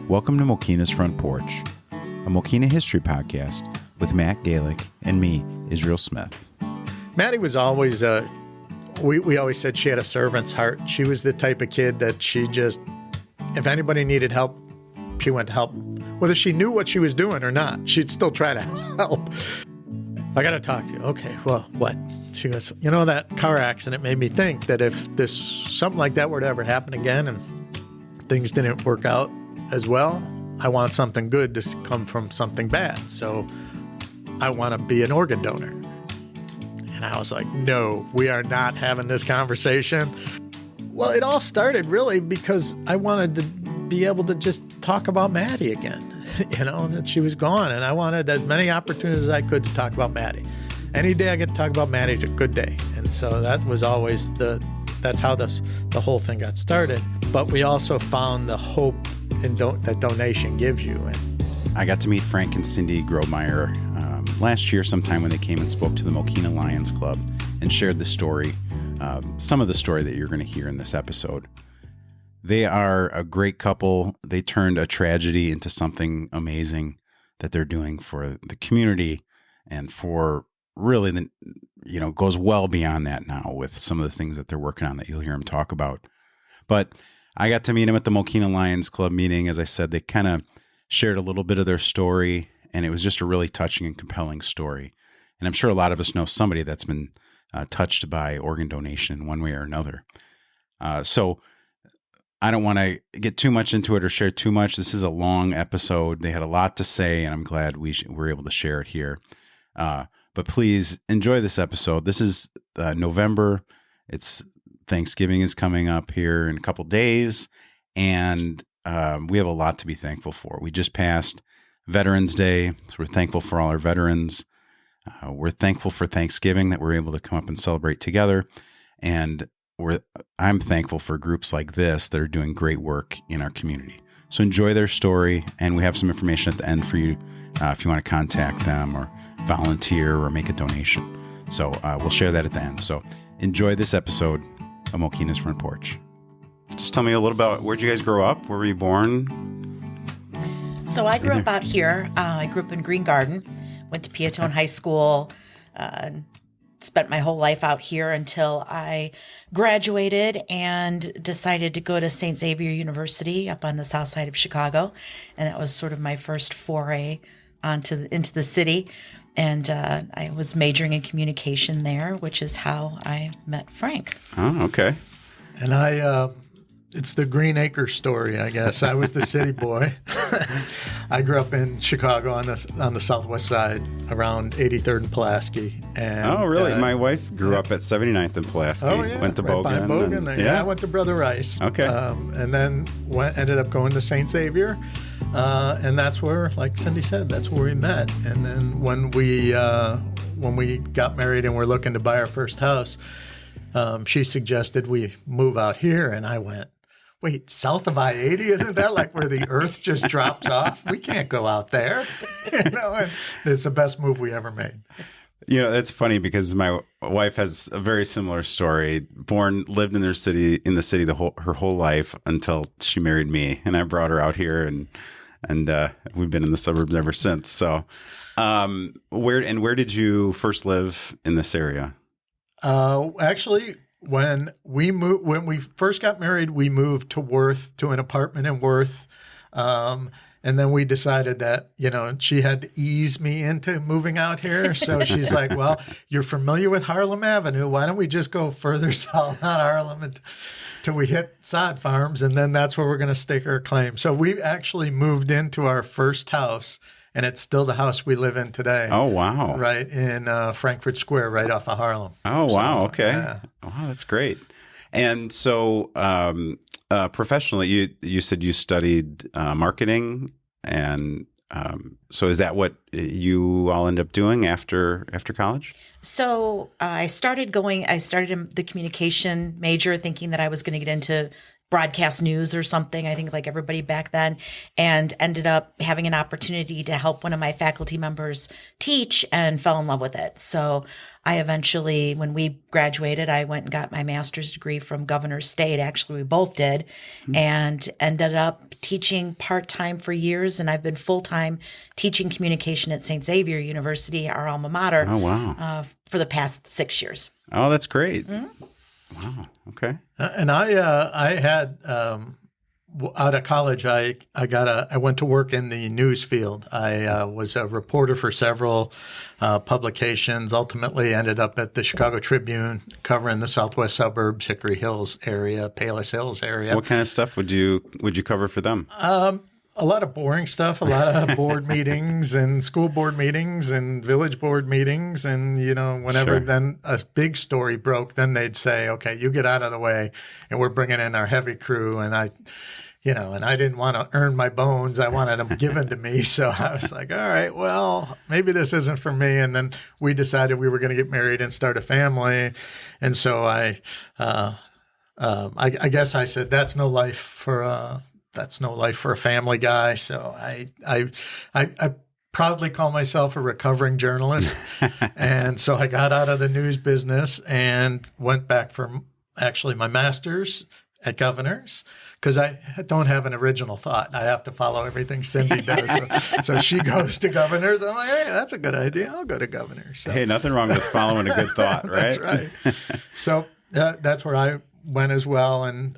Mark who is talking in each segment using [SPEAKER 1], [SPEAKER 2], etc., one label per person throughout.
[SPEAKER 1] Welcome to Mokena's Front Porch, a Mokena history podcast with Matt Galick and me, Israel Smith.
[SPEAKER 2] Maddie was always we always said she had a servant's heart. She was the type of kid that she just, if anybody needed help, she went to help. Whether she knew what she was doing or not, she'd still try to help. I got to talk to you. Okay, well, what? She goes, you know, that car accident made me think that if something like that were to ever happen again and things didn't work out as well, I want something good to come from something bad. So I want to be an organ donor. And I was like, no, we are not having this conversation. Well, it all started really because I wanted to be able to just talk about Maddie again, you know, that she was gone. And I wanted as many opportunities as I could to talk about Maddie. Any day I get to talk about Maddie's a good day. And so that was always that's how the whole thing got started. But we also found the hope that donation gives you. And
[SPEAKER 1] I got to meet Frank and Cyndi Grobmeier last year sometime when they came and spoke to the Mokena Lions Club and shared the story, some of the story that you're going to hear in this episode. They are a great couple. They turned a tragedy into something amazing that they're doing for the community and for really, goes well beyond that now with some of the things that they're working on that you'll hear them talk about. But I got to meet him at the Mokena Lions Club meeting. As I said, they kind of shared a little bit of their story, and it was just a really touching and compelling story. And I'm sure a lot of us know somebody that's been touched by organ donation in one way or another. So I don't want to get too much into it or share too much. This is a long episode. They had a lot to say, and I'm glad we were able to share it here. But please enjoy this episode. This is November. Thanksgiving is coming up here in a couple days, and we have a lot to be thankful for. We just passed Veterans Day, so we're thankful for all our veterans. We're thankful for Thanksgiving that we're able to come up and celebrate together, and I'm thankful for groups like this that are doing great work in our community. So enjoy their story, and we have some information at the end for you if you want to contact them or volunteer or make a donation. So we'll share that at the end. So enjoy this episode of Mokena's Front Porch. Just tell me a little about where'd you guys grow up? Where were you born?
[SPEAKER 3] So I grew up out here. I grew up in Green Garden, went to Piatone High School, spent my whole life out here until I graduated and decided to go to St. Xavier University up on the south side of Chicago. And that was sort of my first foray into the city. And I was majoring in communication there, which is how I met Frank.
[SPEAKER 1] Oh, okay.
[SPEAKER 2] And it's the Green Acres story, I guess. I was the city boy. I grew up in Chicago on the southwest side, around 83rd and Pulaski. And,
[SPEAKER 1] oh, really? My wife grew up at 79th and Pulaski.
[SPEAKER 2] Oh, yeah.
[SPEAKER 1] Went to
[SPEAKER 2] right
[SPEAKER 1] Bogan.
[SPEAKER 2] By Bogan there. Yeah, I went to Brother Rice.
[SPEAKER 1] Okay.
[SPEAKER 2] And then ended up going to St. Xavier. And that's where, like Cyndi said, that's where we met. And then when we got married and were looking to buy our first house, she suggested we move out here, and I went, wait, south of I-80? Isn't that like where the earth just drops off? We can't go out there. And it's the best move we ever made.
[SPEAKER 1] You know, it's funny because my wife has a very similar story. Lived in the city her whole life until she married me, and I brought her out here, and we've been in the suburbs ever since. So, where did you first live in this area?
[SPEAKER 2] Actually, when we first got married, we moved to Worth, to an apartment in Worth. And then we decided that, she had to ease me into moving out here. So she's like, well, you're familiar with Harlem Avenue. Why don't we just go further south on Harlem until we hit Sod Farms? And then that's where we're going to stake our claim. So we actually moved into our first house, and it's still the house we live in today.
[SPEAKER 1] Oh, wow.
[SPEAKER 2] Right in Frankfurt Square, right off of Harlem.
[SPEAKER 1] Oh, wow. Okay.
[SPEAKER 2] Yeah.
[SPEAKER 1] Wow, that's great. And so professionally, you said you studied marketing, and so is that what you all end up doing after college?
[SPEAKER 3] So I started in the communication major thinking that I was going to get into broadcast news or something, I think like everybody back then, and ended up having an opportunity to help one of my faculty members teach and fell in love with it. So I eventually, when we graduated, I went and got my master's degree from Governor's State. Actually, we both did, and ended up teaching part-time for years. And I've been full-time teaching communication at St. Xavier University, our alma mater,
[SPEAKER 1] Oh, wow.
[SPEAKER 3] for the past 6 years.
[SPEAKER 1] Oh, that's great. Wow. Okay.
[SPEAKER 2] And I had out of college, I went to work in the news field. I was a reporter for several publications. Ultimately, ended up at the Chicago Tribune, covering the southwest suburbs, Hickory Hills area, Palos Hills area.
[SPEAKER 1] What kind of stuff would you cover for them?
[SPEAKER 2] A lot of boring stuff, a lot of board meetings and school board meetings and village board meetings. And, whenever then a big story broke, then they'd say, okay, you get out of the way and we're bringing in our heavy crew. And I didn't want to earn my bones. I wanted them given to me. So I was like, all right, well, maybe this isn't for me. And then we decided we were going to get married and start a family. And so I guess I said, that's no life for a family guy. So I proudly call myself a recovering journalist. And so I got out of the news business and went back for actually my master's at Governor's, because I don't have an original thought. I have to follow everything Cyndi does. So she goes to Governor's. I'm like, hey, that's a good idea. I'll go to Governor's. So,
[SPEAKER 1] Hey, nothing wrong with following a good thought, right?
[SPEAKER 2] That's right. So that's where I went as well. And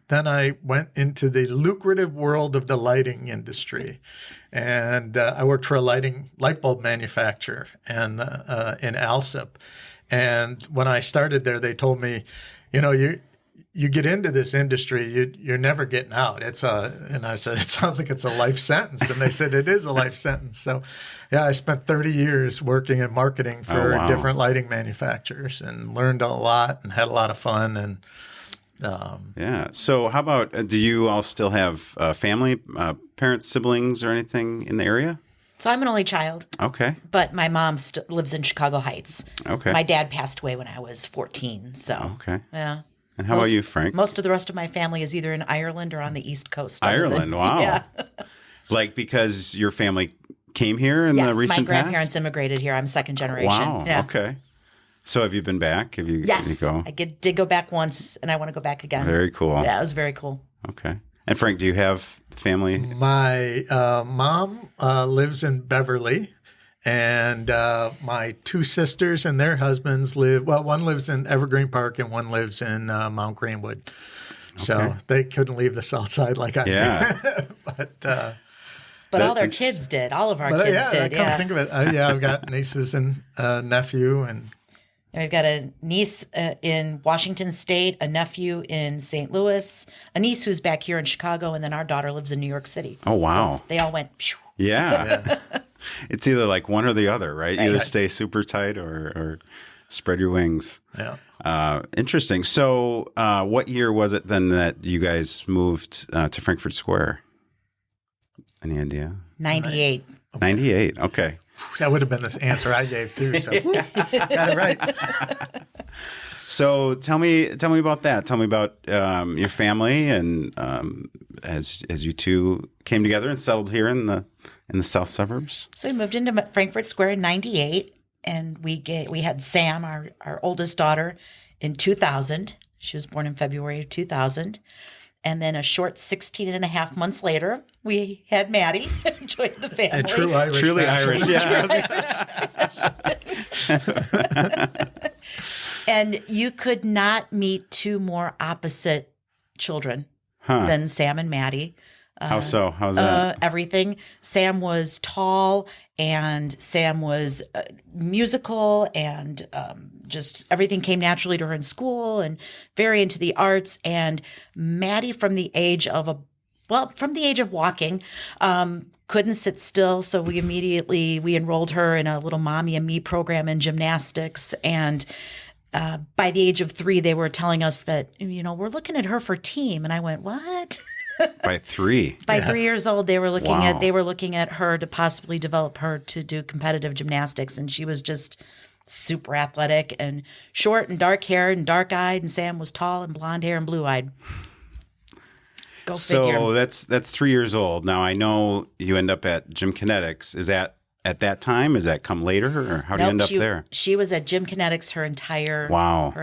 [SPEAKER 2] then I went into the lucrative world of the lighting industry. And I worked for a light bulb manufacturer in Alsip. And when I started there, they told me, you get into this industry, you're never getting out. And I said, it sounds like it's a life sentence. And they said, it is a life sentence. So, yeah, I spent 30 years working in marketing for different lighting manufacturers and learned a lot and had a lot of fun. And
[SPEAKER 1] yeah. So how about, do you all still have family, parents, siblings, or anything in the area?
[SPEAKER 3] So I'm an only child.
[SPEAKER 1] Okay.
[SPEAKER 3] But my mom lives in Chicago Heights.
[SPEAKER 1] Okay.
[SPEAKER 3] My dad passed away when I was 14. So,
[SPEAKER 1] Okay.
[SPEAKER 3] yeah.
[SPEAKER 1] And how about you, Frank?
[SPEAKER 3] Most of the rest of my family is either in Ireland or on the East Coast.
[SPEAKER 1] Ireland, wow.
[SPEAKER 3] Yeah.
[SPEAKER 1] Like because your family came here in the recent past?
[SPEAKER 3] Yes, my grandparents immigrated here. I'm second generation.
[SPEAKER 1] Wow,
[SPEAKER 3] Yeah.
[SPEAKER 1] okay. So have you been back?
[SPEAKER 3] Yes,
[SPEAKER 1] go?
[SPEAKER 3] I did go back once, and I want to go back again.
[SPEAKER 1] Very cool.
[SPEAKER 3] Yeah, it was very cool.
[SPEAKER 1] Okay. And Frank, do you have family?
[SPEAKER 2] My mom lives in Beverly, and my two sisters and their husbands one lives in Evergreen Park and one lives in Mount Greenwood. So they couldn't leave the south side like I did.
[SPEAKER 3] But all their kids did. All of our kids did.
[SPEAKER 2] Yeah, think of it. I've got nieces and nephew, and
[SPEAKER 3] I've got a niece in Washington State, a nephew in St. Louis, a niece who's back here in Chicago, and then our daughter lives in New York City.
[SPEAKER 1] Oh, wow.
[SPEAKER 3] So they all went. Phew.
[SPEAKER 1] Yeah. It's either like one or the other, right? You either stay super tight or spread your wings.
[SPEAKER 2] Yeah.
[SPEAKER 1] Interesting. So what year was it then that you guys moved to Frankfurt Square? Any idea?
[SPEAKER 3] 98.
[SPEAKER 1] 98. Okay.
[SPEAKER 2] That would have been the answer I gave too. So got it right.
[SPEAKER 1] So tell me about that. Tell me about your family and as you two came together and settled here in the south suburbs.
[SPEAKER 3] So we moved into Frankfurt Square in 98, and we had Sam, our oldest daughter, in 2000. She was born in February of 2000. And then a short 16 and a half months later, we had Maddie join the family.
[SPEAKER 2] And truly
[SPEAKER 1] Irish, yeah.
[SPEAKER 3] And you could not meet two more opposite children than Sam and Maddie.
[SPEAKER 1] How so? How's that?
[SPEAKER 3] Everything. Sam was tall, and Sam was musical, and just everything came naturally to her in school, and very into the arts. And Maddie, from the age of walking, couldn't sit still. So we enrolled her in a little Mommy and Me program in gymnastics. And by the age of 3, they were telling us that, we're looking at her for team. And I went, what?
[SPEAKER 1] By 3.
[SPEAKER 3] By 3 years old, they were looking at her to possibly develop her to do competitive gymnastics. And she was just super athletic and short and dark haired and dark eyed. And Sam was tall and blonde hair and blue eyed. Go
[SPEAKER 1] So
[SPEAKER 3] figure.
[SPEAKER 1] that's 3 years old. Now I know you end up at Gym Kinetics. Is that at that time? Does that come later, or how do you end up there?
[SPEAKER 3] She was at Gym Kinetics her entire life,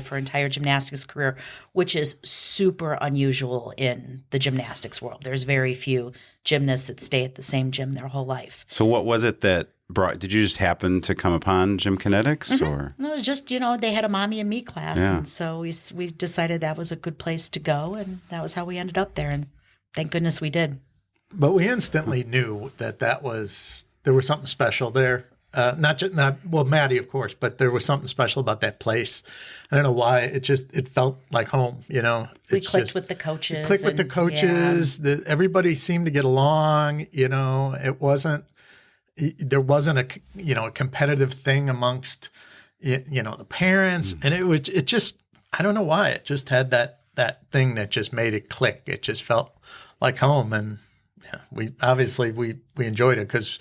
[SPEAKER 3] her entire gymnastics career, which is super unusual in the gymnastics world. There's very few gymnasts that stay at the same gym their whole life.
[SPEAKER 1] So what was it that brought? Did you just happen to come upon Gym Kinetics, or
[SPEAKER 3] It was just, they had a mommy and me class,
[SPEAKER 1] Yeah.
[SPEAKER 3] and so we decided that was a good place to go, and that was how we ended up there, and thank goodness we did.
[SPEAKER 2] But we instantly knew that there was something special there. Maddie, of course, but there was something special about that place. I don't know why. It felt like home,
[SPEAKER 3] We clicked with the coaches.
[SPEAKER 2] Everybody seemed to get along, there wasn't a competitive thing amongst, the parents. And it just, I don't know why. It just had that thing that just made it click. It just felt like home. And we enjoyed it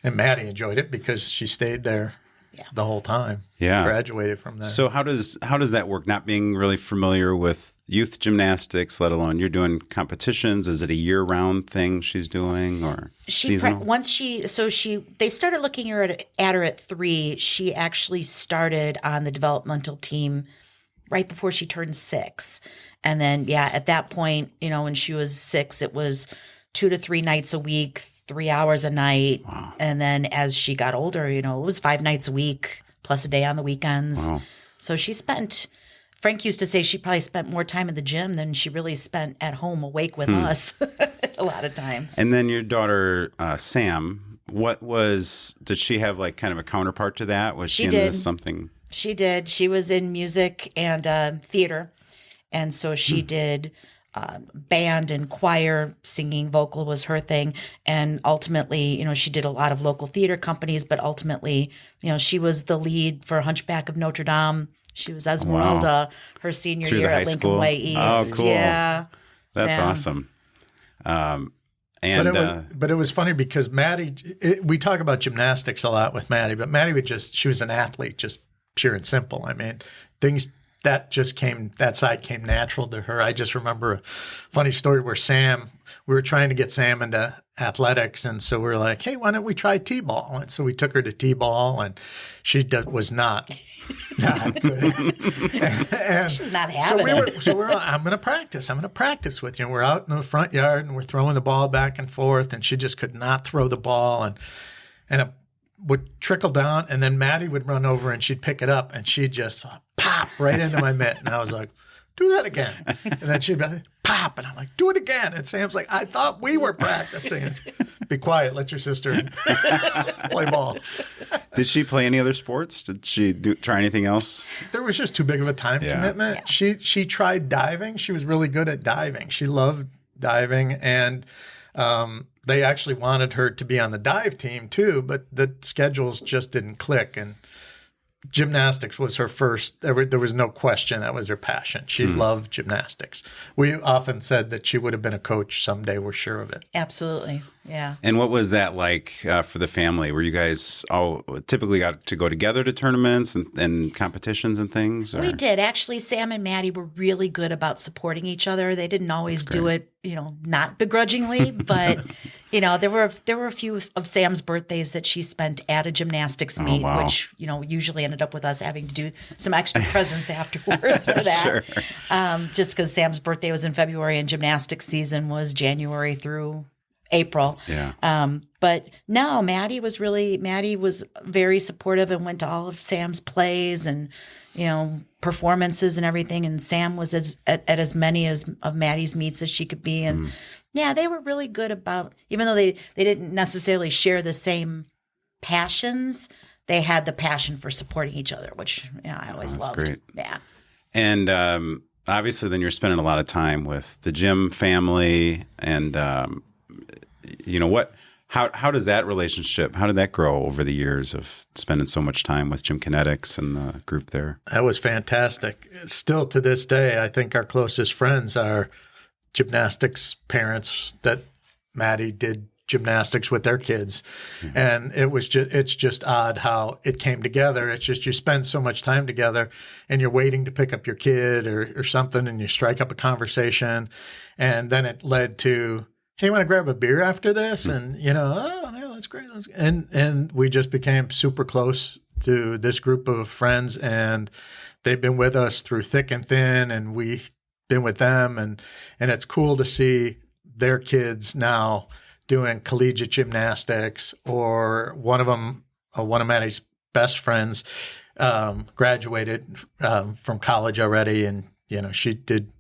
[SPEAKER 2] and Maddie enjoyed it because she stayed there the whole time.
[SPEAKER 1] Yeah.
[SPEAKER 2] Graduated from there.
[SPEAKER 1] So how does that work? Not being really familiar with youth gymnastics, let alone you're doing competitions. Is it a year-round thing she's doing, or seasonal?
[SPEAKER 3] They started looking at her at 3. She actually started on the developmental team right before she turned 6. And then, at that point, when she was 6, it was 2 to 3 nights a week, 3 hours a night.
[SPEAKER 1] Wow.
[SPEAKER 3] And then as she got older, it was 5 nights a week plus a day on the weekends.
[SPEAKER 1] Wow.
[SPEAKER 3] So Frank used to say she probably spent more time in the gym than she really spent at home awake with us a lot of times.
[SPEAKER 1] And then your daughter, Sam, did she have like kind of a counterpart to that? Was she into something?
[SPEAKER 3] She did. She was in music and theater. And so she did band and choir, singing, vocal was her thing. And ultimately, she did a lot of local theater companies, but ultimately, she was the lead for Hunchback of Notre Dame. She was Esmeralda her senior year at Lincoln Way East.
[SPEAKER 1] Oh, cool.
[SPEAKER 3] Yeah.
[SPEAKER 1] That's awesome.
[SPEAKER 2] But it was funny because Maddie, we talk about gymnastics a lot with Maddie, but Maddie she was an athlete, just pure and simple. I mean, that side came natural to her. I just remember a funny story where we were trying to get Sam into athletics. And so we were like, hey, why don't we try T-ball? And so we took her to T-ball and she was not good. and
[SPEAKER 3] She's not having it.
[SPEAKER 2] So we're I'm going to practice with you. And we're out in the front yard and we're throwing the ball back and forth. And she just could not throw the ball. And it would trickle down. And then Maddie would run over and she'd pick it up and she'd just pop right into my mitt. And I was like, do that again. And then she'd be like, pop. And I'm like, do it again. And Sam's like, I thought we were practicing. Be quiet. Let your sister play ball.
[SPEAKER 1] Did she play any other sports? Did she try anything else?
[SPEAKER 2] There was just too big of a time commitment. Yeah. She tried diving. She was really good at diving. She loved diving. And they actually wanted her to be on the dive team too, but the schedules just didn't click. And gymnastics was her first. There was no question that was her passion. She loved gymnastics. We often said that she would have been a coach someday. We're sure of it.
[SPEAKER 3] Absolutely. Yeah.
[SPEAKER 1] And what was that like for the family? Were you guys all typically got to go together to tournaments and competitions and things? Or?
[SPEAKER 3] We did. Actually, Sam and Maddie were really good about supporting each other. They didn't always do it, not begrudgingly, but, there were a few of Sam's birthdays that she spent at a gymnastics meet, which, usually ended up with us having to do some extra presents afterwards for that. Sure. Just because Sam's birthday was in February and gymnastics season was January through April.
[SPEAKER 1] Yeah.
[SPEAKER 3] But no, Maddie was very supportive and went to all of Sam's plays and, performances and everything. And Sam was at as many of Maddie's meets as she could be. And they were really good about, even though they didn't necessarily share the same passions, they had the passion for supporting each other, which I always loved.
[SPEAKER 1] Great.
[SPEAKER 3] Yeah.
[SPEAKER 1] And obviously then you're spending a lot of time with the gym family and, how does that relationship, how did that grow over the years of spending so much time with Gym Kinetics and the group there?
[SPEAKER 2] That was fantastic. Still to this day, I think our closest friends are gymnastics parents that Maddie did gymnastics with their kids. And it's just odd how it came together. It's just you spend so much time together and you're waiting to pick up your kid or something, and you strike up a conversation. And then it led to, hey, you want to grab a beer after this? And, oh, yeah, that's great. And we just became super close to this group of friends, and they've been with us through thick and thin, and we've been with them. And it's cool to see their kids now doing collegiate gymnastics, or one of Maddie's best friends graduated from college already, and she did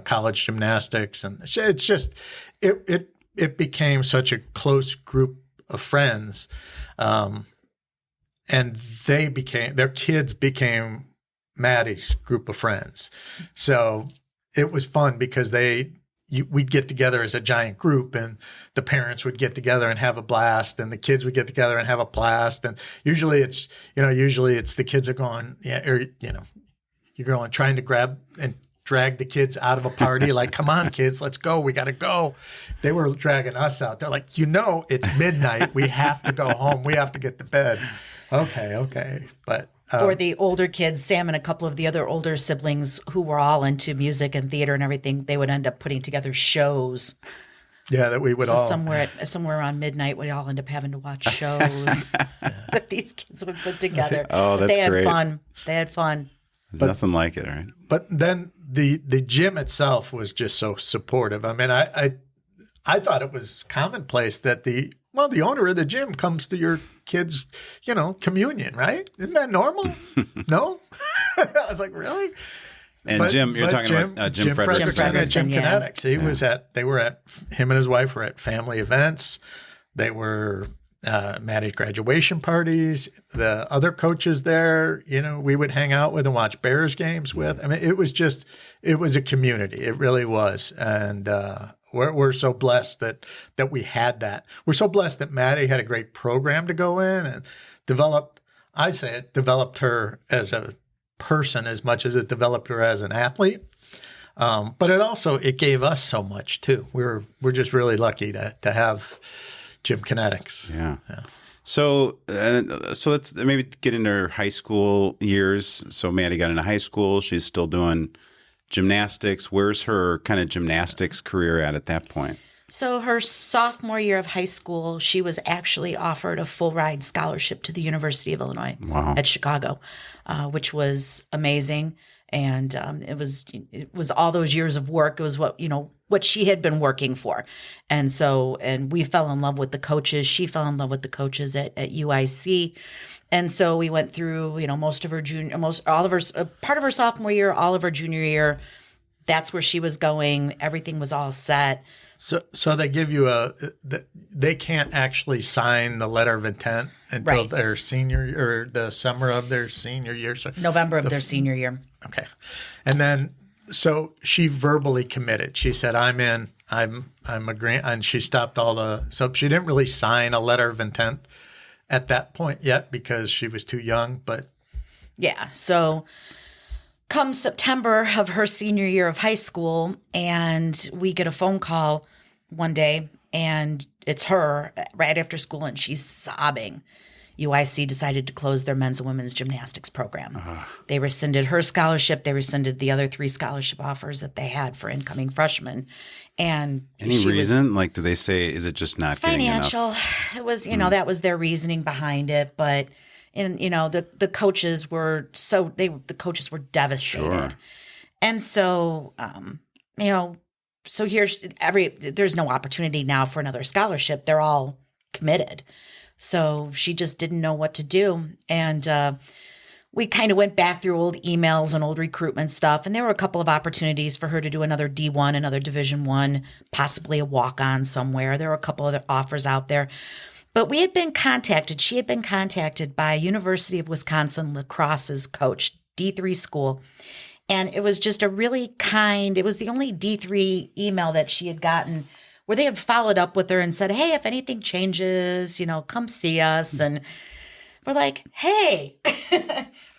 [SPEAKER 2] college gymnastics, and it's just it became such a close group of friends, and their kids became Maddie's group of friends. So it was fun because we'd get together as a giant group, and the parents would get together and have a blast, and the kids would get together and have a blast. And usually it's the kids are going, you're going, trying to grab and drag the kids out of a party. Like, come on, kids, let's go. We got to go. They were dragging us out. They're like, it's midnight. We have to go home. We have to get to bed. Okay. But
[SPEAKER 3] or the older kids, Sam and a couple of the other older siblings who were all into music and theater and everything, they would end up putting together shows.
[SPEAKER 2] Yeah, that we would
[SPEAKER 3] so
[SPEAKER 2] all.
[SPEAKER 3] somewhere around midnight, we'd all end up having to watch shows that these kids would put together.
[SPEAKER 1] Oh, that's
[SPEAKER 3] they had
[SPEAKER 1] great.
[SPEAKER 3] Fun. They had fun.
[SPEAKER 1] Nothing like it, right?
[SPEAKER 2] But then the gym itself was just so supportive. I mean, I thought it was commonplace that the owner of the gym comes to your kids, communion, right? Isn't that normal? No? I was like, really?
[SPEAKER 1] And Jim, you're talking about Jim Frederickson.
[SPEAKER 2] At Gym Kinetics. Him and his wife were at family events. They were Maddie's graduation parties. The other coaches there, we would hang out with and watch Bears games with. I mean, it was a community. It really was. And we're so blessed that we had that. We're so blessed that Maddie had a great program to go in and developed her as a person as much as it developed her as an athlete. But it gave us so much too. We're just really lucky to have Gym Kinetics.
[SPEAKER 1] Yeah. So let's maybe get into her high school years. So Maddie got into high school. She's still doing gymnastics. Where's her kind of gymnastics career at that point?
[SPEAKER 3] So her sophomore year of high school, she was actually offered a full ride scholarship to the University of Illinois at Chicago, which was amazing. And it was all those years of work. It was what she had been working for. And we fell in love with the coaches. She fell in love with the coaches at UIC. And so we went through, part of her sophomore year, all of her junior year. That's where she was going. Everything was all set.
[SPEAKER 2] So they give you they can't actually sign the letter of intent until their senior or the summer of their senior year. So
[SPEAKER 3] November of their senior year.
[SPEAKER 2] Okay. And then, so she verbally committed. She said, I'm in, I'm agreeing. And she stopped so she didn't really sign a letter of intent at that point yet because she was too young, but.
[SPEAKER 3] Yeah. So come September of her senior year of high school, and we get a phone call one day, and it's her right after school, and she's sobbing. UIC decided to close their men's and women's gymnastics program. They rescinded her scholarship. They rescinded the other 3 scholarship offers that they had for incoming freshmen. And
[SPEAKER 1] any reason? Like, do they say, is it just not
[SPEAKER 3] financial?
[SPEAKER 1] Getting enough?
[SPEAKER 3] It was, that was their reasoning behind it, but. And the coaches were devastated.
[SPEAKER 1] Sure.
[SPEAKER 3] And so so there's no opportunity now for another scholarship. They're all committed. So she just didn't know what to do. And we kind of went back through old emails and old recruitment stuff, and there were a couple of opportunities for her to do another D1, another Division I, possibly a walk-on somewhere. There were a couple other offers out there. But she had been contacted by University of Wisconsin lacrosse's coach, D3 school. And it was just it was the only D3 email that she had gotten where they had followed up with her and said, hey, if anything changes, come see us. And we're like, hey,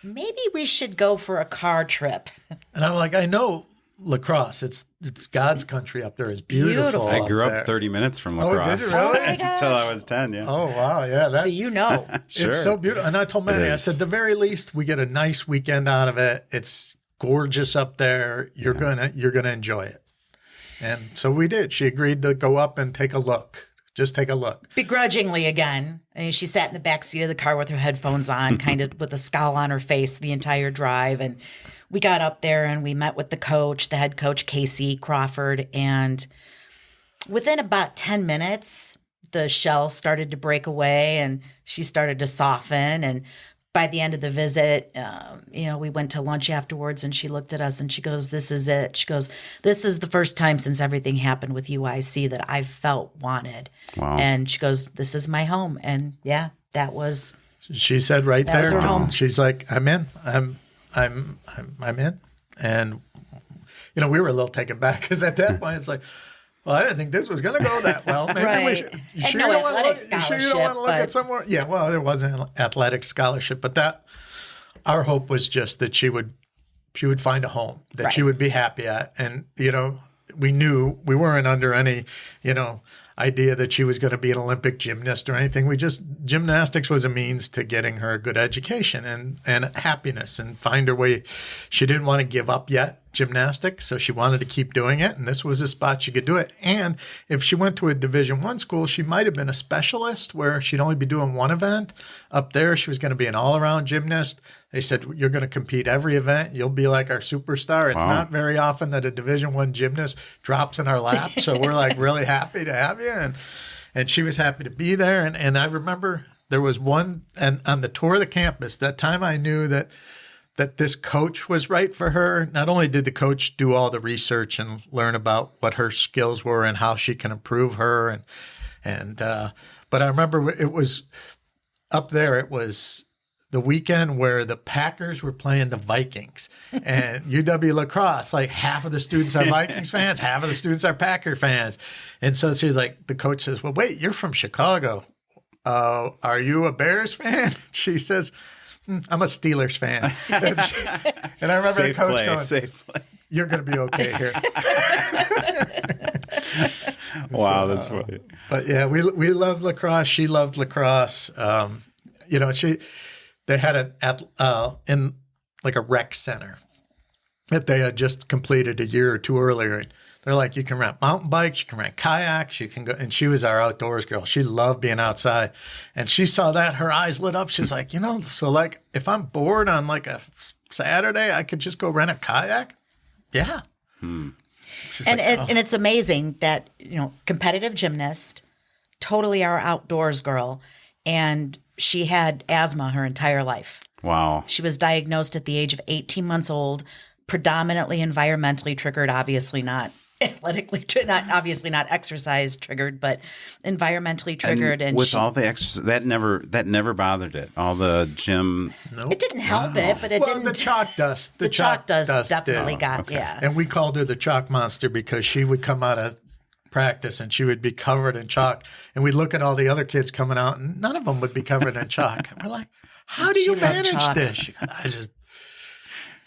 [SPEAKER 3] maybe we should go for a car trip.
[SPEAKER 2] And I'm like, I know lacrosse. It's God's country up there. It's beautiful.
[SPEAKER 1] I grew
[SPEAKER 2] up
[SPEAKER 1] up
[SPEAKER 2] there.
[SPEAKER 1] 30 minutes from
[SPEAKER 2] Oh, did
[SPEAKER 1] lacrosse
[SPEAKER 2] you really?
[SPEAKER 3] Oh my gosh.
[SPEAKER 1] until I was 10. Yeah.
[SPEAKER 2] Oh wow, yeah.
[SPEAKER 3] So you know.
[SPEAKER 1] Sure.
[SPEAKER 2] It's so beautiful. And I told Manny, I
[SPEAKER 1] is.
[SPEAKER 2] said, the very least, we get a nice weekend out of it. It's gorgeous up there. You're gonna enjoy it. And so we did. She agreed to go up and take a look. Just take a look.
[SPEAKER 3] Begrudgingly again. I mean, she sat in the back seat of the car with her headphones on, kind of with a scowl on her face the entire drive. And we got up there and we met with the coach, the head coach, Casey Crawford. And within about 10 minutes, the shell started to break away and she started to soften. And by the end of the visit, we went to lunch afterwards and she looked at us and she goes, "This is it." She goes, "This is the first time since everything happened with UIC that I've felt wanted."
[SPEAKER 1] Wow.
[SPEAKER 3] And she goes, "This is my home." And yeah, that was.
[SPEAKER 2] She said right
[SPEAKER 3] That was
[SPEAKER 2] there.
[SPEAKER 3] her home.
[SPEAKER 2] She's like, "I'm in. I'm in." And we were a little taken back because at that point it's like, well, I didn't think this was going to go that well. Maybe
[SPEAKER 3] Right.
[SPEAKER 2] we should. You
[SPEAKER 3] And
[SPEAKER 2] sure
[SPEAKER 3] no
[SPEAKER 2] you don't wanna
[SPEAKER 3] athletic
[SPEAKER 2] look- you sure you don't want to look
[SPEAKER 3] scholarship,
[SPEAKER 2] at somewhere? Yeah, well, there wasn't an athletic scholarship, but our hope was just that she would find a home that she
[SPEAKER 3] Right.
[SPEAKER 2] would be happy at. And, we knew we weren't under any, idea that she was going to be an Olympic gymnast or anything. Gymnastics was a means to getting her a good education and happiness and find her way. She didn't want to give up yet gymnastics, so she wanted to keep doing it. And this was a spot she could do it. And if she went to a Division I school, she might have been a specialist where she'd only be doing one event. Up there, she was going to be an all-around gymnast. They said, "You're going to compete every event. You'll be like our superstar." It's not very often that a Division I gymnast drops in our lap. So we're like really happy to have you. And she was happy to be there. And I remember there was one, and on the tour of the campus, that time I knew that this coach was right for her. Not only did the coach do all the research and learn about what her skills were and how she can improve her. But I remember it was up there. It was the weekend where the Packers were playing the Vikings and UW lacrosse, like half of the students are Vikings fans, half of the students are Packer fans. And so she's like, the coach says, "Well, wait, you're from Chicago. Are you a Bears fan?" She says, "I'm a Steelers fan." And I remember
[SPEAKER 1] Safe
[SPEAKER 2] the coach
[SPEAKER 1] play,
[SPEAKER 2] going,
[SPEAKER 1] safe play.
[SPEAKER 2] "You're going to be okay here."
[SPEAKER 1] Wow, that's funny.
[SPEAKER 2] But yeah, we loved lacrosse. She loved lacrosse. They had it in like a rec center that they had just completed a year or two earlier. They're like, you can rent mountain bikes, you can rent kayaks, you can go. And she was our outdoors girl. She loved being outside. And she saw that, her eyes lit up. She's like, so like if I'm bored on like a Saturday, I could just go rent a kayak. Yeah. She's
[SPEAKER 3] And
[SPEAKER 2] like,
[SPEAKER 3] and it's amazing that, competitive gymnast, totally our outdoors girl. And she had asthma her entire life.
[SPEAKER 1] Wow.
[SPEAKER 3] She was diagnosed at the age of 18 months old, predominantly environmentally triggered, obviously not athletically, not exercise triggered, but environmentally triggered. And
[SPEAKER 1] with all the exercise, that never bothered it. All the gym.
[SPEAKER 3] it didn't help it, but it didn't.
[SPEAKER 2] The chalk dust.
[SPEAKER 3] The chalk dust
[SPEAKER 2] did.
[SPEAKER 3] definitely got, yeah.
[SPEAKER 2] And we called her the chalk monster because she would come out of practice and she would be covered in chalk. And we'd look at all the other kids coming out and none of them would be covered in chalk. And we're like, how do you manage this? She goes,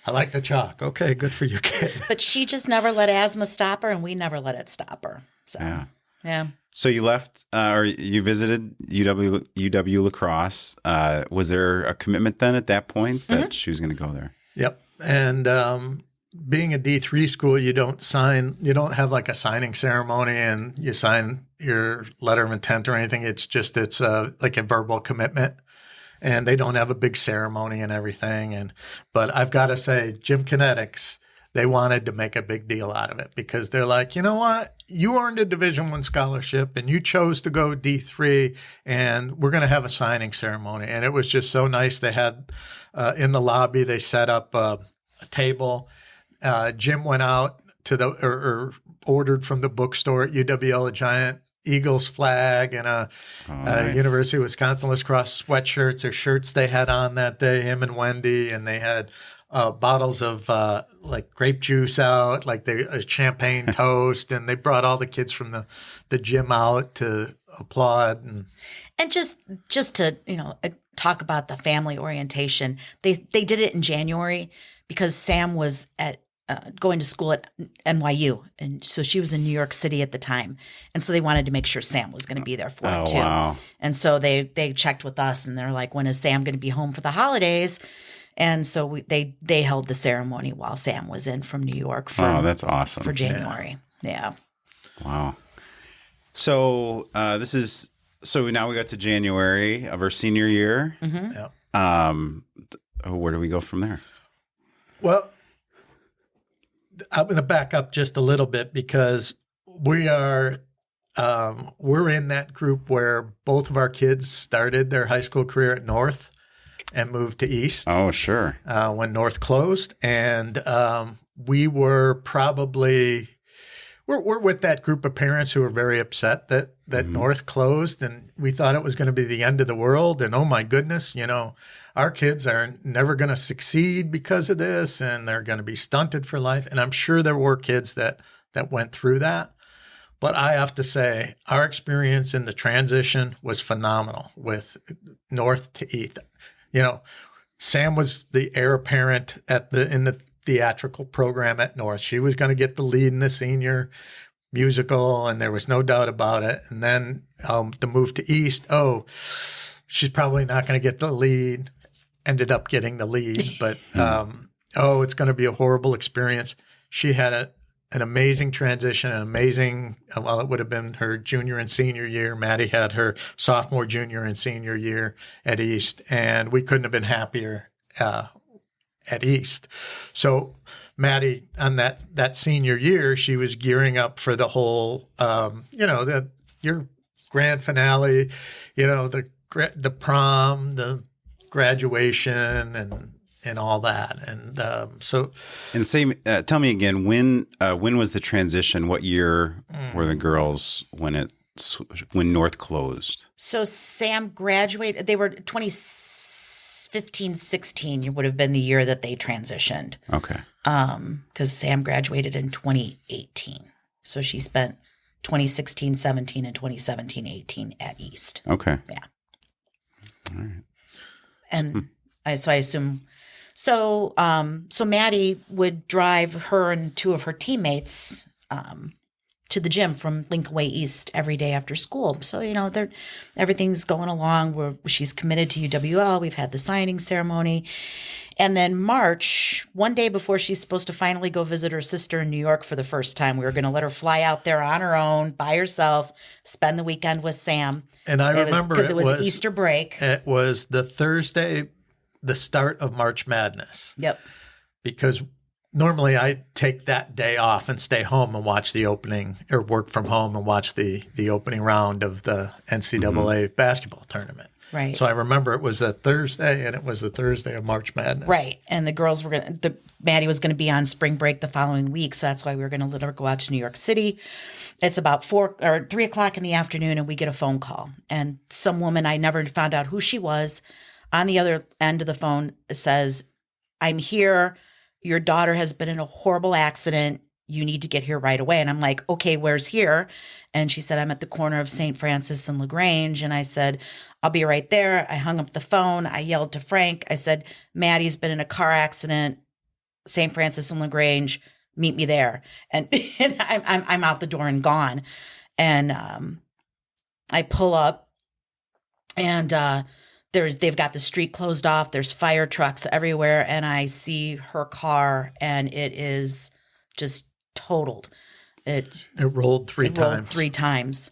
[SPEAKER 2] I like the chalk. Okay, good for you, kid.
[SPEAKER 3] But she just never let asthma stop her, and we never let it stop her. So, yeah.
[SPEAKER 1] So you left, or you visited UW lacrosse. Was there a commitment then at that point that she was going to go there?
[SPEAKER 2] Yep. And being a D3 school, you don't have like a signing ceremony and you sign your letter of intent or anything. It's like a verbal commitment. And they don't have a big ceremony and everything. But I've got to say, Gym Kinetics, they wanted to make a big deal out of it because they're like, you know what? You earned a Division I scholarship and you chose to go D3 and we're going to have a signing ceremony. And it was just so nice. They had in the lobby, they set up a table. Jim went out to or ordered from the bookstore at UWL a giant Eagles flag and a University of Wisconsin lacrosse sweatshirts or shirts they had on that day, him and Wendy, and they had bottles of like grape juice out, like a champagne toast, and they brought all the kids from the gym out to applaud.
[SPEAKER 3] And just to, talk about the family orientation, they did it in January because Sam was at going to school at NYU. And so she was in New York City at the time. And so they wanted to make sure Sam was going to be there for it too.
[SPEAKER 1] Wow.
[SPEAKER 3] And so they checked with us and they're like, when is Sam going to be home for the holidays? And so they held the ceremony while Sam was in from New York
[SPEAKER 1] that's awesome.
[SPEAKER 3] for January. Yeah.
[SPEAKER 1] Wow. So so now we got to January of her senior year.
[SPEAKER 3] Mm-hmm.
[SPEAKER 2] Yeah.
[SPEAKER 1] Where do we go from there?
[SPEAKER 2] Well, I'm going to back up just a little bit because we're in that group where both of our kids started their high school career at North and moved to East.
[SPEAKER 1] Oh, sure.
[SPEAKER 2] When North closed. And we were probably, we're with that group of parents who were very upset that North closed. And we thought it was going to be the end of the world. And oh my goodness, our kids are never going to succeed because of this, and they're going to be stunted for life. And I'm sure there were kids that went through that. But I have to say, our experience in the transition was phenomenal with North to East. Sam was the heir apparent in the theatrical program at North. She was going to get the lead in the senior musical, and there was no doubt about it. And then the move to East, she's probably not going to get the lead. Ended up getting the lead, but it's going to be a horrible experience. She had an amazing transition, it would have been her junior and senior year. Maddie had her sophomore, junior, and senior year at East, and we couldn't have been happier at East. So Maddie, on that senior year, she was gearing up for the whole, your grand finale, the prom, the graduation and all that. And
[SPEAKER 1] tell me again, when was the transition? What year were the girls when North closed?
[SPEAKER 3] So Sam graduated, they were 2015, 16 would have been the year that they transitioned.
[SPEAKER 1] Okay.
[SPEAKER 3] Because Sam graduated in 2018. So she spent 2016, 17 and 2017, 18 at East.
[SPEAKER 1] Okay.
[SPEAKER 3] Yeah.
[SPEAKER 1] All right.
[SPEAKER 3] And I assume so Maddie would drive her and two of her teammates to the gym from Lincoln Way East every day after school. So, everything's going along. She's committed to UWL. We've had the signing ceremony. And then March, one day before she's supposed to finally go visit her sister in New York for the first time, we were going to let her fly out there on her own, by herself, spend the weekend with Sam.
[SPEAKER 2] And I remember
[SPEAKER 3] because it was Easter break.
[SPEAKER 2] It was the Thursday, the start of March Madness.
[SPEAKER 3] Yep.
[SPEAKER 2] Because normally I take that day off and stay home and watch the opening, or work from home and watch the opening round of the NCAA basketball tournament.
[SPEAKER 3] Right.
[SPEAKER 2] So I remember it was that Thursday, and it was the Thursday of March Madness.
[SPEAKER 3] Right. And the girls Maddie was going to be on spring break the following week. So that's why we were going to let her go out to New York City. It's about 3 o'clock in the afternoon, and we get a phone call. And some woman, I never found out who she was, on the other end of the phone says, "I'm here. Your daughter has been in a horrible accident. You need to get here right away." And I'm like, "Okay, where's here?" And she said, "I'm at the corner of St. Francis and LaGrange." And I said, "I'll be right there." I hung up the phone. I yelled to Frank. I said, "Maddie's been in a car accident, St. Francis and LaGrange. Meet me there." And I'm out the door and gone. And I pull up, and they've got the street closed off. There's fire trucks everywhere, and I see her car, and it is just totaled. It
[SPEAKER 2] rolled three
[SPEAKER 3] times.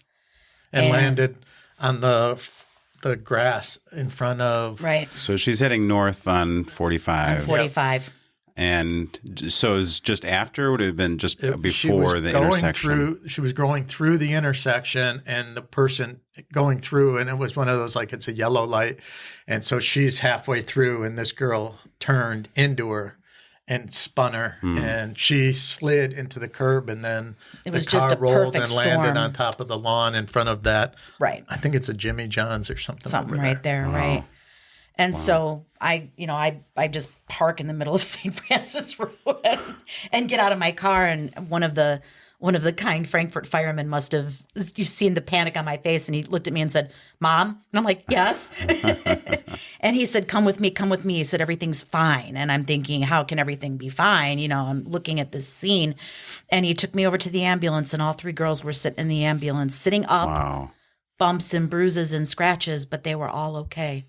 [SPEAKER 2] And landed on the grass in front of.
[SPEAKER 3] Right.
[SPEAKER 1] So she's heading north on 45.
[SPEAKER 3] On 45.
[SPEAKER 1] Yep. And so it was just after, would it have been just before the intersection?
[SPEAKER 2] She was going through the intersection, and the person going through, and it was one of those, like, it's a yellow light. And so she's halfway through, and this girl turned into her and spun her, and she slid into the curb, and then
[SPEAKER 3] it was
[SPEAKER 2] the car
[SPEAKER 3] just a
[SPEAKER 2] rolled and
[SPEAKER 3] perfect
[SPEAKER 2] landed
[SPEAKER 3] storm
[SPEAKER 2] on top of the lawn in front of that.
[SPEAKER 3] Right.
[SPEAKER 2] I think it's a Jimmy John's or something over
[SPEAKER 3] right there,
[SPEAKER 1] Wow.
[SPEAKER 3] right. And so I just park in the middle of St. Francis Road and get out of my car, and one of the one of the kind Frankfurt firemen must have seen the panic on my face, and he looked at me and said, "Mom?" And I'm like, "Yes." And he said, come with me, come with me. He said, "Everything's fine." And I'm thinking, how can everything be fine? You know, I'm looking at this scene. And he took me over to the ambulance, and all 3 girls were sitting in the ambulance, sitting up,
[SPEAKER 1] Wow.
[SPEAKER 3] bumps and bruises and scratches, but they were all okay.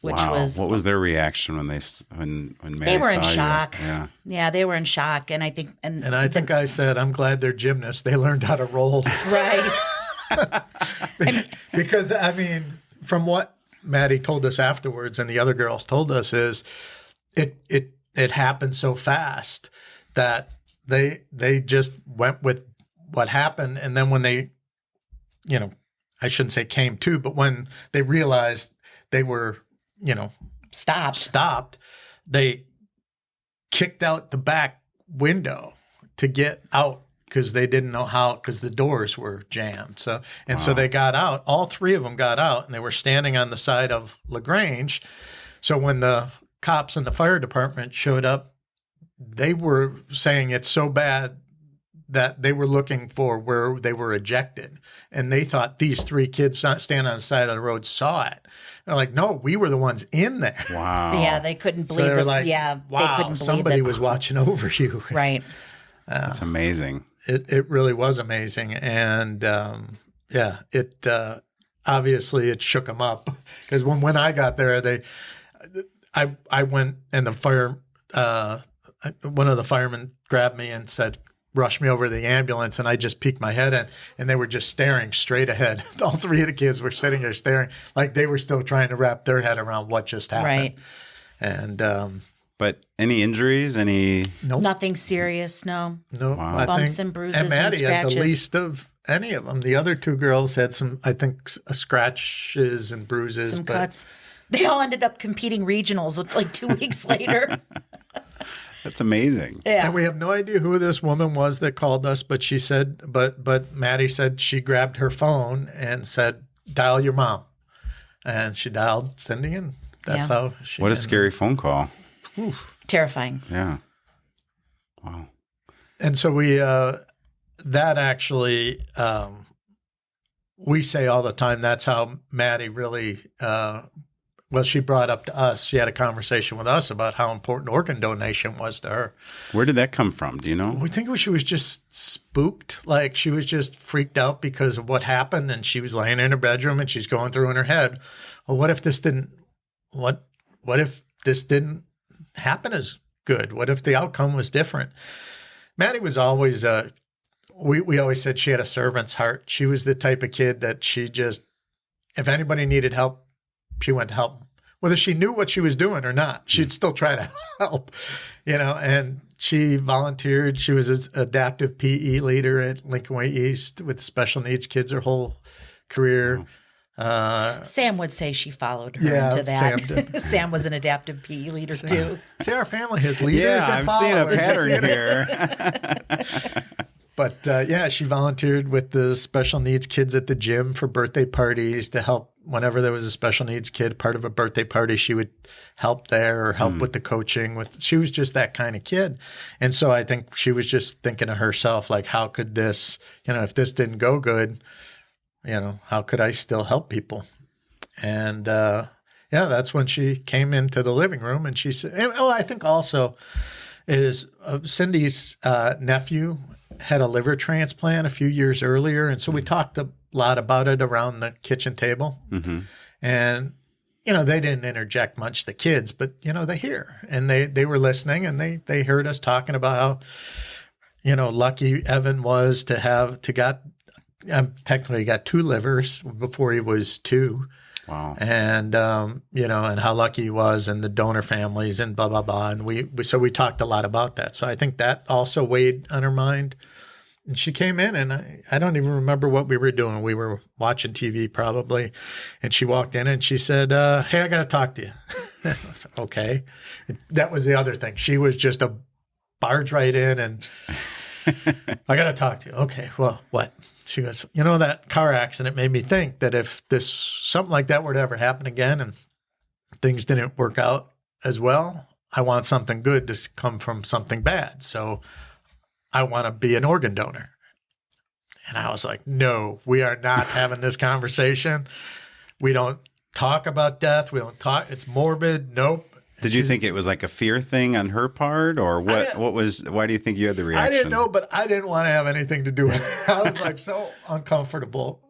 [SPEAKER 3] Which
[SPEAKER 1] Wow.
[SPEAKER 3] was,
[SPEAKER 1] What was their reaction when Maddie
[SPEAKER 3] they were in
[SPEAKER 1] saw you?
[SPEAKER 3] shock.
[SPEAKER 1] Yeah.
[SPEAKER 3] Yeah, they were in shock. And I think,
[SPEAKER 2] And I think I said, I'm glad they're gymnasts. They learned how to roll.
[SPEAKER 3] right.
[SPEAKER 2] Because, I mean, from what Maddie told us afterwards and the other girls told us is it happened so fast that they just went with what happened. And then when they, you know, I shouldn't say came to, but when they realized they were, you know, stopped, they kicked out the back window to get out because they didn't know how, because the doors were jammed. So they got out. All 3 of them got out, and they were standing on the side of LaGrange. So when the cops and the fire department showed up, they were saying it's so bad that they were looking for where they were ejected. And they thought these 3 kids standing on the side of the road saw it. They're like, no, we were the ones in there.
[SPEAKER 1] Wow.
[SPEAKER 3] Yeah, they couldn't
[SPEAKER 2] So
[SPEAKER 3] believe
[SPEAKER 2] they were
[SPEAKER 3] it.
[SPEAKER 2] like,
[SPEAKER 3] Yeah,
[SPEAKER 2] wow,
[SPEAKER 3] they couldn't believe
[SPEAKER 2] somebody
[SPEAKER 3] that.
[SPEAKER 2] was watching over you.
[SPEAKER 3] Right.
[SPEAKER 1] That's amazing.
[SPEAKER 2] It really was amazing. And it obviously it shook them up. Because when I got there, I went and the fire, one of the firemen grabbed me and said, rushed me over to the ambulance, and I just peeked my head in, and they were just staring straight ahead. All 3 of the kids were sitting there staring like they were still trying to wrap their head around what just happened.
[SPEAKER 3] Right.
[SPEAKER 2] And
[SPEAKER 1] But any injuries?
[SPEAKER 2] nope.
[SPEAKER 3] Nothing serious, no.
[SPEAKER 2] No,
[SPEAKER 1] Wow.
[SPEAKER 2] I
[SPEAKER 3] Bumps
[SPEAKER 2] think,
[SPEAKER 3] and bruises
[SPEAKER 2] and Maddie
[SPEAKER 3] and
[SPEAKER 2] had the
[SPEAKER 3] scratches.
[SPEAKER 2] least of any of them. The other 2 girls had some, I think, scratches and bruises.
[SPEAKER 3] Some
[SPEAKER 2] but
[SPEAKER 3] cuts. They all ended up competing regionals like 2 weeks later.
[SPEAKER 1] That's amazing.
[SPEAKER 3] Yeah.
[SPEAKER 2] And we have no idea who this woman was that called us, but she said, but Maddie said she grabbed her phone and said, "Dial your mom," and she dialed Cyndi, and that's
[SPEAKER 3] Yeah.
[SPEAKER 2] how she.
[SPEAKER 1] What a
[SPEAKER 2] and-
[SPEAKER 1] scary phone call.
[SPEAKER 3] Terrifying.
[SPEAKER 1] Yeah. Wow.
[SPEAKER 2] And so we, that actually, we say all the time. That's how Maddie really. Well, she brought up to us. She had a conversation with us about how important organ donation was to her.
[SPEAKER 1] Where did that come from? Do you know?
[SPEAKER 2] We think she was just spooked, like she was just freaked out because of what happened, and she was laying in her bedroom and she's going through in her head, well, what if this didn't happen as good? What if the outcome was different? Maddie was always we always said she had a servant's heart. She was the type of kid that she just, if anybody needed help, she went to help. Whether she knew what she was doing or not, she'd still try to help, you know, and she volunteered. She was an adaptive PE leader at Lincoln Way East with special needs kids her whole career.
[SPEAKER 3] Sam would say she followed her
[SPEAKER 2] Yeah,
[SPEAKER 3] into that.
[SPEAKER 2] Sam did.
[SPEAKER 3] Sam was an adaptive PE leader too.
[SPEAKER 2] See, our family has leaders
[SPEAKER 1] Yeah,
[SPEAKER 2] and
[SPEAKER 1] I'm seeing a
[SPEAKER 2] followers.
[SPEAKER 1] pattern here.
[SPEAKER 2] But she volunteered with the special needs kids at the gym for birthday parties to help whenever there was a special needs kid part of a birthday party. She would help there or help with the coaching. She was just that kind of kid. And so I think she was just thinking to herself, like, how could this, if this didn't go good, how could I still help people? And that's when she came into the living room and she said, I think also is Cyndi's nephew had a liver transplant a few years earlier. And so we talked a lot about it around the kitchen table. Mm-hmm. And, they didn't interject much, the kids, but, they hear. And they were listening and they heard us talking about how, lucky Evan was technically got 2 livers before he was 2.
[SPEAKER 1] Wow.
[SPEAKER 2] And, and how lucky he was and the donor families and blah, blah, blah. And we talked a lot about that. So I think that also weighed on her mind. And she came in and I don't even remember what we were doing. We were watching TV probably. And she walked in and she said, hey, I got to talk to you. I said, okay. That was the other thing. She was just a barge right in and I got to talk to you. Okay, well, what? She goes, that car accident made me think that if something like that were to ever happen again and things didn't work out as well, I want something good to come from something bad. So I want to be an organ donor. And I was like, no, we are not having this conversation. We don't talk about death. We don't talk. It's morbid. Nope.
[SPEAKER 1] Did you think it was like a fear thing on her part, or what? Why do you think you had the reaction?
[SPEAKER 2] I didn't know, but I didn't want to have anything to do with it. I was like so uncomfortable.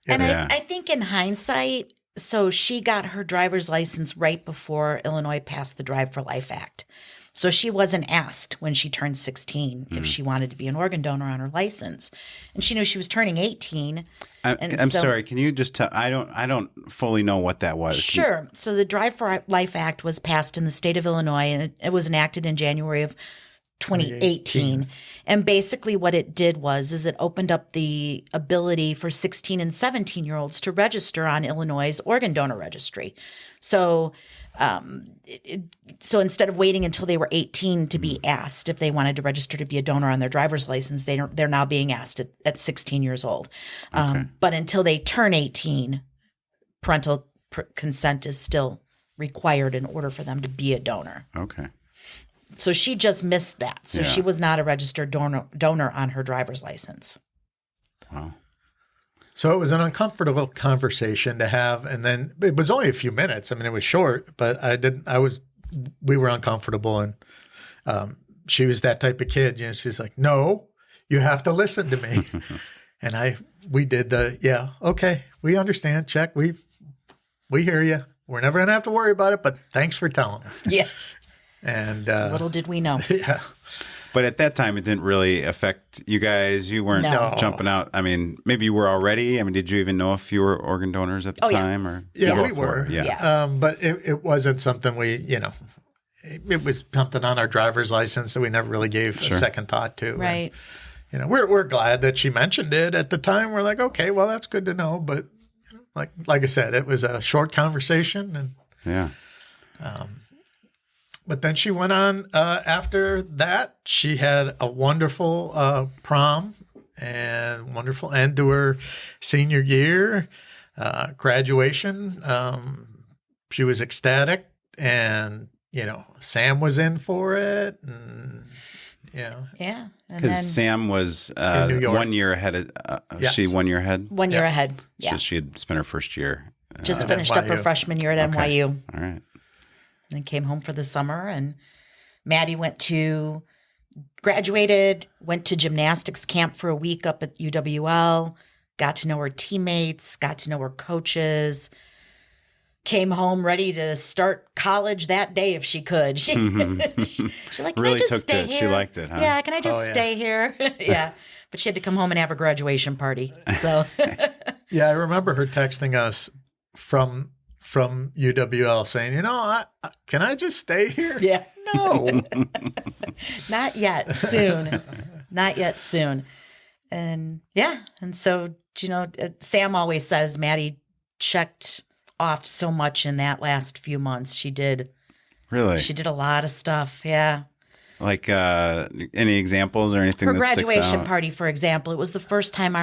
[SPEAKER 3] And I think in hindsight, so she got her driver's license right before Illinois passed the Drive for Life Act. So she wasn't asked when she turned 16 if she wanted to be an organ donor on her license, and she knew she was turning 18.
[SPEAKER 1] I'm sorry. Can you just tell? I don't fully know what that was.
[SPEAKER 3] Sure. So the Drive for Life Act was passed in the state of Illinois, and it was enacted in January of 2018. And basically what it did was it opened up the ability for 16 and 17-year-olds to register on Illinois' organ donor registry. So so instead of waiting until they were 18 to be asked if they wanted to register to be a donor on their driver's license, they're now being asked at 16 years old. But until they turn 18, parental consent is still required in order for them to be a donor.
[SPEAKER 1] Okay.
[SPEAKER 3] So she just missed that. So she was not a registered donor on her driver's license.
[SPEAKER 1] Wow.
[SPEAKER 2] So it was an uncomfortable conversation to have, and then it was only a few minutes. I mean, it was short, but we were uncomfortable, and she was that type of kid. You know, she's like, "No, you have to listen to me," and we did okay, we understand. Check, we hear you. We're never gonna have to worry about it, but thanks for telling us.
[SPEAKER 3] Yeah.
[SPEAKER 2] And
[SPEAKER 3] little did we know.
[SPEAKER 2] Yeah.
[SPEAKER 1] But at that time, it didn't really affect you guys. You weren't jumping out. I mean, maybe you were already. I mean, did you even know if you were organ donors at the time? Or
[SPEAKER 2] yeah, we were.
[SPEAKER 1] Yeah.
[SPEAKER 2] But it wasn't something it was something on our driver's license that we never really gave a second thought to.
[SPEAKER 3] Right.
[SPEAKER 2] And, we're glad that she mentioned it at the time. We're like, okay, well, that's good to know. But like I said, it was a short conversation. And
[SPEAKER 1] yeah.
[SPEAKER 2] But then she went on after that. She had a wonderful prom and wonderful end to her senior year, graduation. She was ecstatic, and Sam was in for it, and
[SPEAKER 3] yeah.
[SPEAKER 1] Because Sam was 1 year ahead. She 1 year ahead.
[SPEAKER 3] 1 year ahead. Yeah.
[SPEAKER 1] So she had spent her first year.
[SPEAKER 3] Just finished up her freshman year at NYU.
[SPEAKER 1] All right.
[SPEAKER 3] And came home for the summer, and Maddie graduated, went to gymnastics camp for a week up at UWL, got to know her teammates, got to know her coaches, came home ready to start college that day if she could. She's like, can
[SPEAKER 1] really
[SPEAKER 3] I just
[SPEAKER 1] took
[SPEAKER 3] stay
[SPEAKER 1] to it.
[SPEAKER 3] here?
[SPEAKER 1] She liked it, huh?
[SPEAKER 3] Yeah, can I just stay here? Yeah. But she had to come home and have a graduation party. So
[SPEAKER 2] yeah, I remember her texting us from UWL saying, can I just stay here?
[SPEAKER 3] Yeah.
[SPEAKER 2] No.
[SPEAKER 3] Not yet. Soon. Not yet. Soon. And and so, Sam always says Maddie checked off so much in that last few months. She did.
[SPEAKER 1] Really?
[SPEAKER 3] She did a lot of stuff. Yeah.
[SPEAKER 1] Like any examples or anything
[SPEAKER 3] Her
[SPEAKER 1] that sticks out?
[SPEAKER 3] graduation party, for example, it was the first time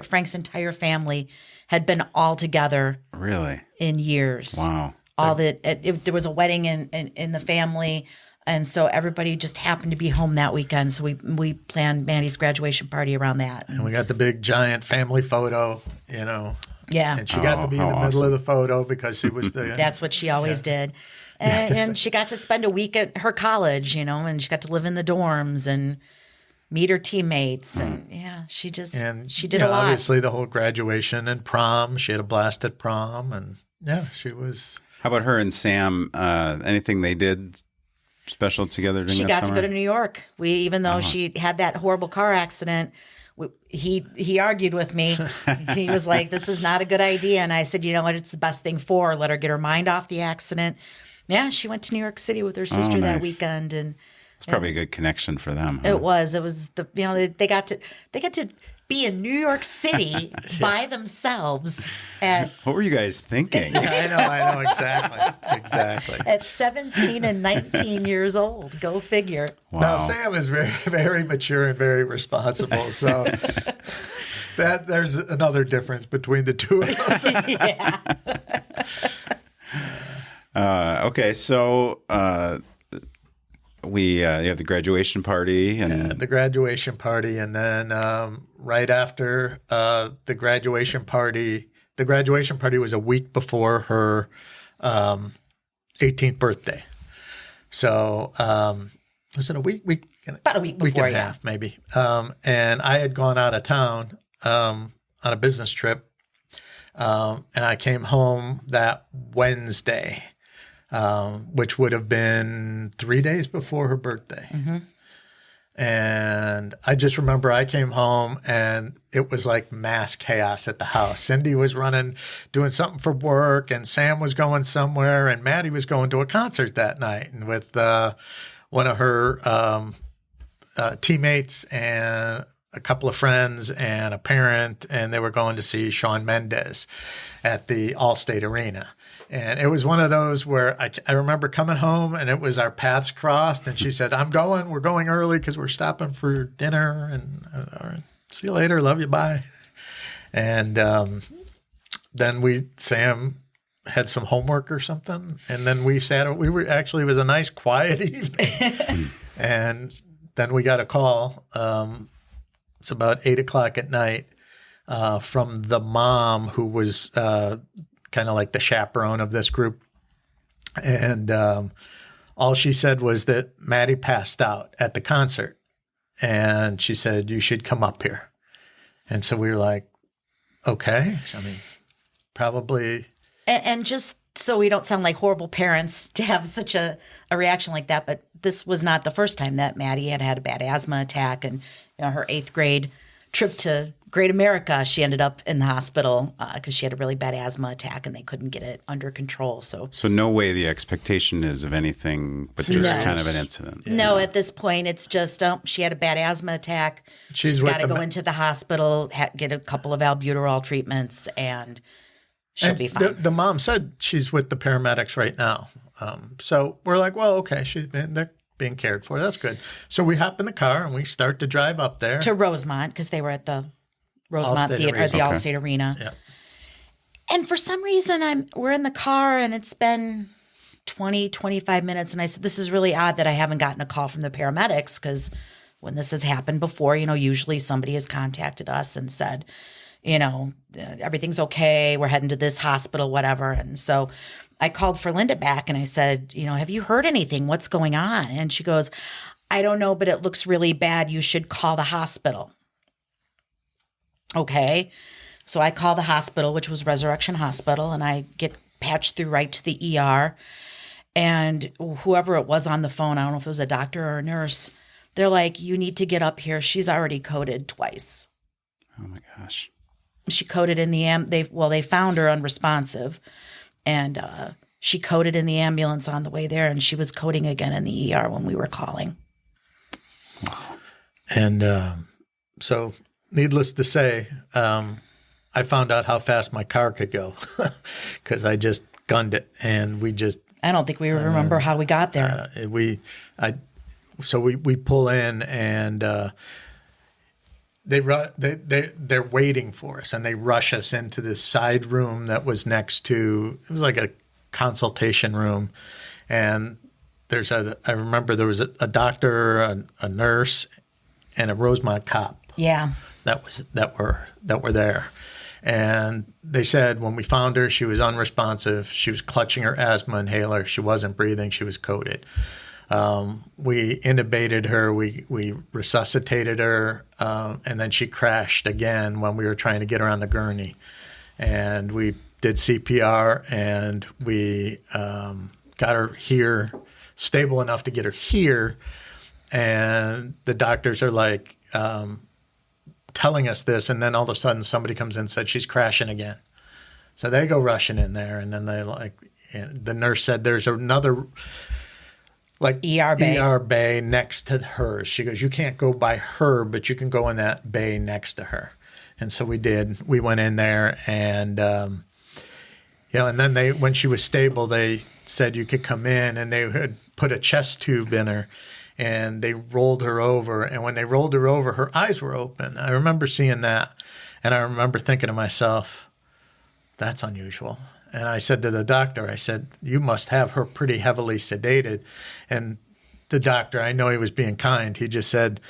[SPEAKER 3] Frank's entire family had been all together.
[SPEAKER 1] Really?
[SPEAKER 3] In years.
[SPEAKER 1] Wow.
[SPEAKER 3] There was a wedding in the family, and so everybody just happened to be home that weekend. So we planned Maddie's graduation party around that.
[SPEAKER 2] And we got the big giant family photo,
[SPEAKER 3] Yeah.
[SPEAKER 2] And she got to be in the middle of the photo because she was the.
[SPEAKER 3] That's what she always did. And she got to spend a week at her college, and she got to live in the dorms and meet her teammates. And she did a lot.
[SPEAKER 2] Obviously the whole graduation and prom, she had a blast at prom, and she was.
[SPEAKER 1] How about her and Sam? Anything they did special together during that summer?
[SPEAKER 3] She got to go to New York. Even though she had that horrible car accident, he argued with me. He was like, "This is not a good idea." And I said, "You know what? It's the best thing for her. Let her get her mind off the accident." Yeah, she went to New York City with her sister that weekend, and
[SPEAKER 1] it's probably a good connection for them. Huh?
[SPEAKER 3] It was. It was they got to be in New York City by themselves
[SPEAKER 1] What were you guys thinking?
[SPEAKER 2] I know exactly.
[SPEAKER 3] At 17 and 19 years old. Go figure.
[SPEAKER 1] Wow.
[SPEAKER 2] Now Sam is very, very mature and very responsible. So there's another difference between the two of them.
[SPEAKER 3] Yeah.
[SPEAKER 1] Okay, so you have the graduation party and
[SPEAKER 2] the graduation party, and then right after the graduation party was a week before her 18th birthday. So was it a week?
[SPEAKER 3] About a week before,
[SPEAKER 2] week and a half, maybe. And I had gone out of town on a business trip, and I came home that Wednesday, which would have been 3 days before her birthday.
[SPEAKER 3] Mm-hmm.
[SPEAKER 2] And I just remember I came home and it was like mass chaos at the house. Cyndi was running, doing something for work, and Sam was going somewhere, and Maddie was going to a concert that night, and with one of her teammates and a couple of friends and a parent, and they were going to see Shawn Mendes at the Allstate Arena. And it was one of those where I remember coming home and it was our paths crossed, and she said, we're going early because we're stopping for dinner, and all right, see you later, love you, bye. And then Sam had some homework or something, and then it was a nice quiet evening. And then we got a call, it's about 8:00 at night, from the mom who was kind of like the chaperone of this group. And all she said was that Maddie passed out at the concert. And she said, you should come up here. And so we were like, okay. I mean, probably.
[SPEAKER 3] And just so we don't sound like horrible parents to have such a reaction like that, but this was not the first time that Maddie had a bad asthma attack. And her 8th grade trip to Great America, she ended up in the hospital because she had a really bad asthma attack and they couldn't get it under control. So
[SPEAKER 1] no way the expectation is of anything but just kind of an incident.
[SPEAKER 3] Yeah. No, at this point, it's just she had a bad asthma attack. She's got to go into the hospital, get a couple of albuterol treatments, and she'll be fine.
[SPEAKER 2] The mom said she's with the paramedics right now. So we're like, well, okay, they're being cared for. That's good. So we hop in the car and we start to drive up there.
[SPEAKER 3] To Rosemont, because they were at the Rosemont Theater, the Allstate Arena.
[SPEAKER 2] Yeah.
[SPEAKER 3] And for some reason, we're in the car and it's been 20, 25 minutes. And I said, this is really odd that I haven't gotten a call from the paramedics, because when this has happened before, usually somebody has contacted us and said, everything's okay. We're heading to this hospital, whatever. And so I called for Linda back and I said, have you heard anything? What's going on? And she goes, I don't know, but it looks really bad. You should call the hospital. Okay. So I call the hospital, which was Resurrection Hospital, and I get patched through right to the ER. And whoever it was on the phone, I don't know if it was a doctor or a nurse, they're like, you need to get up here. She's already coded twice.
[SPEAKER 1] Oh my gosh.
[SPEAKER 3] She coded in the they found her unresponsive, and she coded in the ambulance on the way there, and she was coding again in the ER when we were calling.
[SPEAKER 1] Wow.
[SPEAKER 2] And so needless to say, I found out how fast my car could go because I just gunned it, and
[SPEAKER 3] I don't think we remember how we got there.
[SPEAKER 2] So we pull in, and they're waiting for us, and they rush us into this side room that was next to. It was like a consultation room, and I remember there was a doctor, a nurse, and a Rosemont cop.
[SPEAKER 3] Yeah,
[SPEAKER 2] that were there. And they said when we found her, she was unresponsive. She was clutching her asthma inhaler. She wasn't breathing. She was coded. We intubated her. We resuscitated her. And then she crashed again when we were trying to get her on the gurney. And we did CPR, and we got her here, stable enough to get her here. And the doctors are like, telling us this, and then all of a sudden somebody comes in and said she's crashing again. So they go rushing in there, and then the nurse said there's another ER bay next to hers. She goes, you can't go by her, but you can go in that bay next to her. And so we did. We went in there, and and then when she was stable, they said you could come in, and they had put a chest tube in her. And they rolled her over. And when they rolled her over, her eyes were open. I remember seeing that. And I remember thinking to myself, that's unusual. And I said to the doctor, I said, you must have her pretty heavily sedated. And the doctor, I know he was being kind. He just said,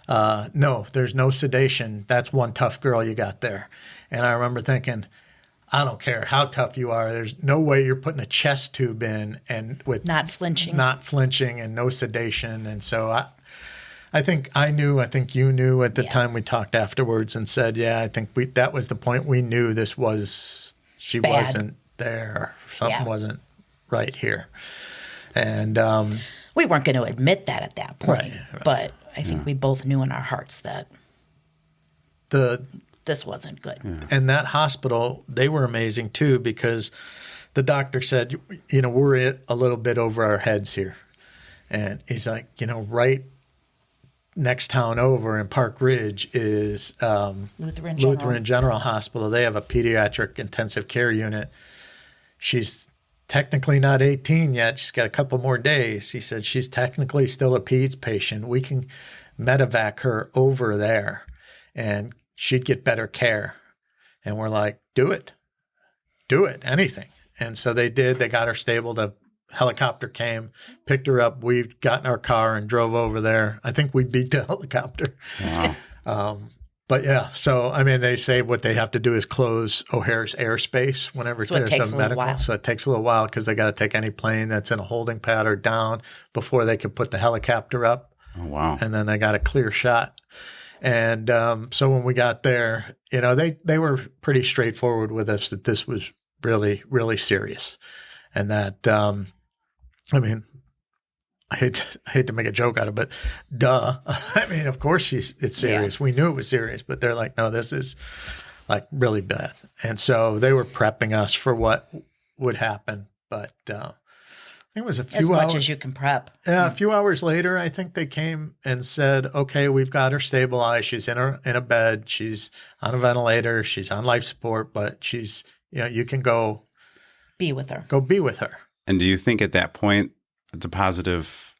[SPEAKER 2] no, there's no sedation. That's one tough girl you got there. And I remember thinking, I don't care how tough you are. There's no way you're putting a chest tube in and with
[SPEAKER 3] Not flinching
[SPEAKER 2] and no sedation. And so I think I knew, I think you knew at the time we talked afterwards and said, yeah, I think that was the point we knew she
[SPEAKER 3] Bad.
[SPEAKER 2] wasn't there. Something wasn't right here. And
[SPEAKER 3] we weren't going to admit that at that point,
[SPEAKER 2] Right.
[SPEAKER 3] but I think we both knew in our hearts that this wasn't good.
[SPEAKER 2] and that hospital, they were amazing too, because the doctor said, we're a little bit over our heads here. And he's like, right next town over in Park Ridge is Lutheran General Hospital. They have a pediatric intensive care unit. She's technically not 18 yet. She's got a couple more days. He said she's technically still a peds patient. We can medevac her over there and she'd get better care. And we're like, do it, anything. And so they did. They got her stable. The helicopter came, picked her up. We got in our car and drove over there. I think we beat the helicopter.
[SPEAKER 1] Wow.
[SPEAKER 2] But yeah, so I mean, they say what they have to do is close O'Hare's airspace whenever
[SPEAKER 3] So it
[SPEAKER 2] there's
[SPEAKER 3] takes
[SPEAKER 2] a
[SPEAKER 3] a little
[SPEAKER 2] medical.
[SPEAKER 3] while.
[SPEAKER 2] So it takes a little while because they got to take any plane that's in a holding pattern down before they can put the helicopter up.
[SPEAKER 1] Oh, wow.
[SPEAKER 2] And then they got a clear shot. And so when we got there, they were pretty straightforward with us that this was really, really serious. And that, I mean, I hate to make a joke out of it, but duh. I mean, of course it's serious. Yeah. We knew it was serious, but they're like, no, this is like really bad. And so they were prepping us for what would happen. But I think it was a few hours.
[SPEAKER 3] As much as you can prep.
[SPEAKER 2] Yeah, a few hours later, I think they came and said, okay, we've got her stabilized. She's in a bed. She's on a ventilator. She's on life support, but she's, you can go
[SPEAKER 3] be with her.
[SPEAKER 2] Go be with her.
[SPEAKER 1] And do you think at that point it's a positive?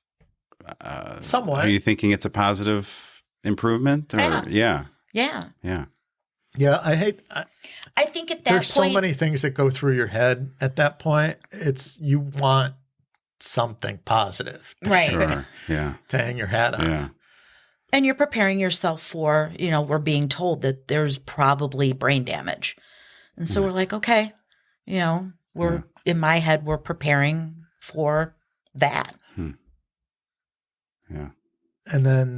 [SPEAKER 2] Somewhat.
[SPEAKER 1] Are you thinking it's a positive improvement? Or,
[SPEAKER 3] Yeah.
[SPEAKER 2] Yeah,
[SPEAKER 3] I think at that
[SPEAKER 2] there's
[SPEAKER 3] point,
[SPEAKER 2] so many things that go through your head at that point. You want something positive.
[SPEAKER 3] Right.
[SPEAKER 1] Sure. Yeah.
[SPEAKER 2] To hang your hat on.
[SPEAKER 1] Yeah.
[SPEAKER 3] And you're preparing yourself for, we're being told that there's probably brain damage. And so we're like, okay, we're in my head, we're preparing for that.
[SPEAKER 2] Yeah. And then,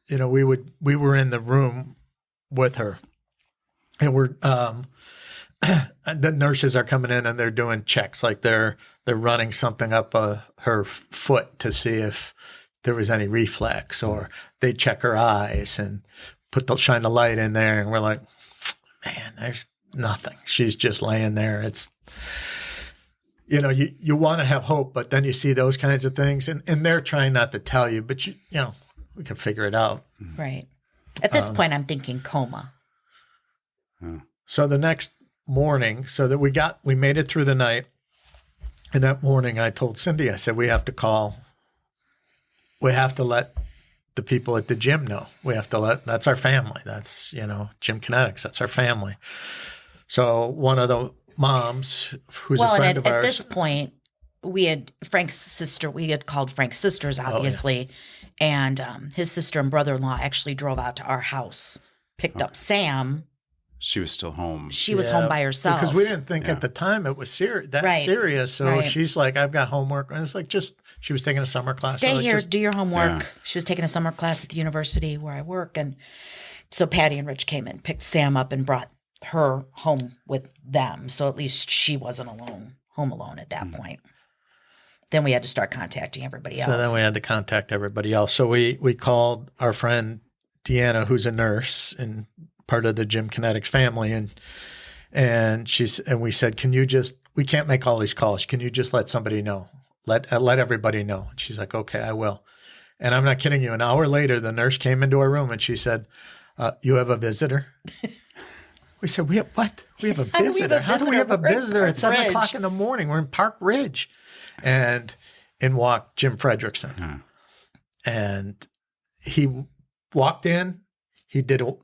[SPEAKER 2] we were in the room with her, and we're, the nurses are coming in and they're doing checks, like they're running something up her foot to see if there was any reflex, or they check her eyes and shine the light in there. And we're like, man, there's nothing. She's just laying there. It's, you want to have hope, but then you see those kinds of things, and they're trying not to tell you, but we can figure it out.
[SPEAKER 3] Right. At this point, I'm thinking coma.
[SPEAKER 2] So the next morning, so that we made it through the night, and that morning I told Cyndi, I said, we have to let the people at the gym know. That's our family. That's, Gym Kinetics, that's our family. So one of the moms, who's a friend of ours.
[SPEAKER 3] At this point, we had called Frank's sisters, obviously, and his sister and brother-in-law actually drove out to our house, picked up Sam.
[SPEAKER 1] She was still home.
[SPEAKER 3] She was home by herself.
[SPEAKER 2] Because we didn't think at the time it was serious. So she's like, I've got homework. And it's like, she was taking a summer class.
[SPEAKER 3] Stay here, do your homework. Yeah. She was taking a summer class at the university where I work. And so Patty and Rich came in, picked Sam up, and brought her home with them. So at least she wasn't home alone at that point. Then we had to start contacting everybody else.
[SPEAKER 2] So then we had to contact everybody else. So we called our friend Deanna, who's a nurse and part of the Gym Kinetics family, and we said, we can't make all these calls. Can you just let somebody know? Let everybody know. And she's like, okay, I will. And I'm not kidding you. An hour later, the nurse came into our room and she said, you have a visitor? We said, we have what? We have a visitor. How do we have a visitor at 7 o'clock in the morning? We're in Park Ridge. And in walked Jim Fredrickson. And he walked in. He did a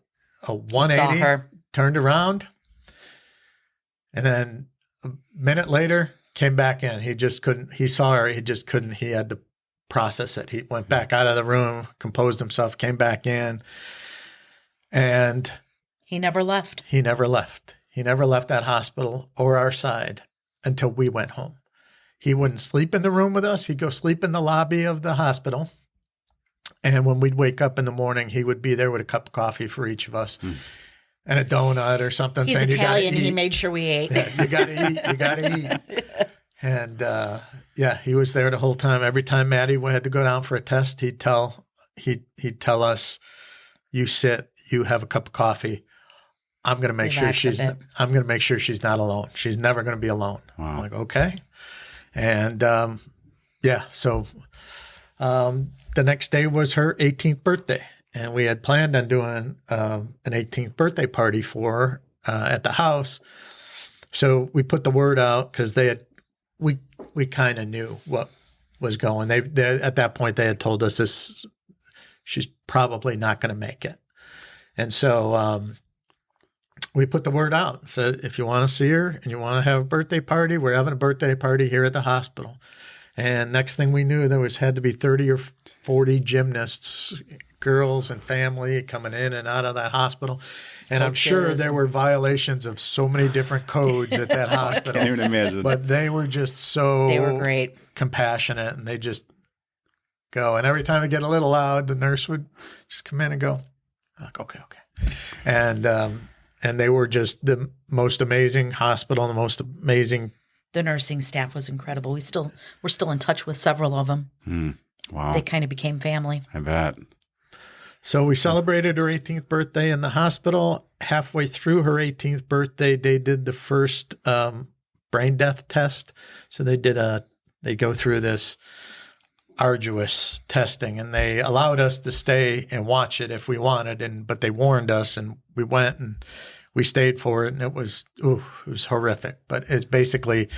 [SPEAKER 2] 180, turned around. And then a minute later, came back in. He just couldn't. He saw her. He just couldn't. He had to process it. He went back out of the room, composed himself, came back in, and
[SPEAKER 3] he never left.
[SPEAKER 2] He never left. He never left that hospital or our side until we went home. He wouldn't sleep in the room with us. He'd go sleep in the lobby of the hospital. And when we'd wake up in the morning, he would be there with a cup of coffee for each of us and a donut or something.
[SPEAKER 3] He's
[SPEAKER 2] saying,
[SPEAKER 3] Italian. He made sure we ate.
[SPEAKER 2] Yeah, you got to eat. You got to eat. And yeah, he was there the whole time. Every time Maddie had to go down for a test, he'd tell us, "You sit. You have a cup of coffee. I'm going to make sure she's not alone. She's never going to be alone."
[SPEAKER 1] Wow.
[SPEAKER 2] I'm like, okay. And yeah, so the next day was her 18th birthday, and we had planned on doing an 18th birthday party for her at the house. So we put the word out because we kind of knew what was going. They at that point they had told us she's probably not going to make it, and so we put the word out and said, if you want to see her and you want to have a birthday party, we're having a birthday party here at the hospital. And next thing we knew, had to be 30 or 40 gymnasts, girls and family coming in and out of that hospital. And I'm sure there were violations of so many different codes at that hospital.
[SPEAKER 1] I can't even imagine.
[SPEAKER 2] But they were just
[SPEAKER 3] they were great,
[SPEAKER 2] compassionate, and they just go. And every time it get a little loud, the nurse would just come in and go, like, okay. And they were just the most amazing hospital, the most amazing.
[SPEAKER 3] The nursing staff was incredible. We're still in touch with several of them.
[SPEAKER 1] Wow.
[SPEAKER 3] They kind of became family.
[SPEAKER 1] I bet.
[SPEAKER 2] So we celebrated her 18th birthday in the hospital. Halfway through her 18th birthday, they did the first brain death test. So they go through this arduous testing, and they allowed us to stay and watch it if we wanted, but they warned us, and we went and we stayed for it, and it was horrific. But it's basically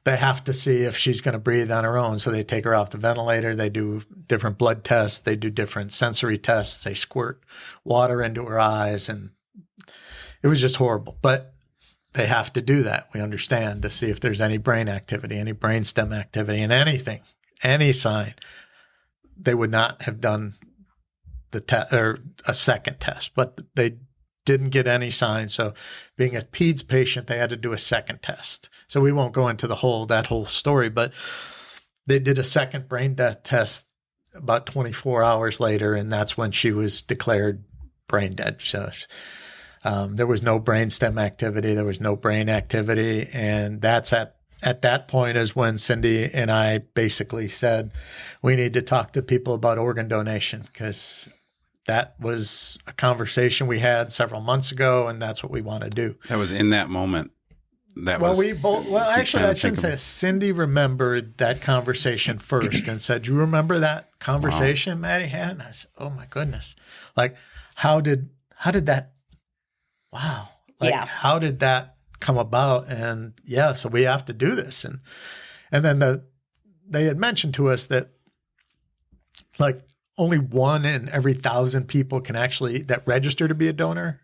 [SPEAKER 2] they have to see if she's going to breathe on her own. So they take her off the ventilator. They do different blood tests. They do different sensory tests. They squirt water into her eyes, and it was just horrible. But they have to do that, we understand, to see if there's any brain activity, any brainstem activity, and anything, any sign. They would not have done the test or a second test, but they didn't get any signs. So being a PEDS patient, they had to do a second test. So we won't go into that whole story, but they did a second brain death test about 24 hours later, and that's when she was declared brain dead. So there was no brainstem activity. There was no brain activity. And that's at that point is when Cyndi and I basically said, we need to talk to people about organ donation, because that was a conversation we had several months ago, and that's what we want to do.
[SPEAKER 1] That was in that moment.
[SPEAKER 2] Actually, I shouldn't say. Cyndi remembered that conversation first and said, "Do you remember that conversation Maddie had?" And I said, "Oh my goodness! Like, how did that? Wow! Like, how did that come about?" And yeah, so we have to do this. And then they had mentioned to us that like only 1 in every 1,000 people can actually that register to be a donor.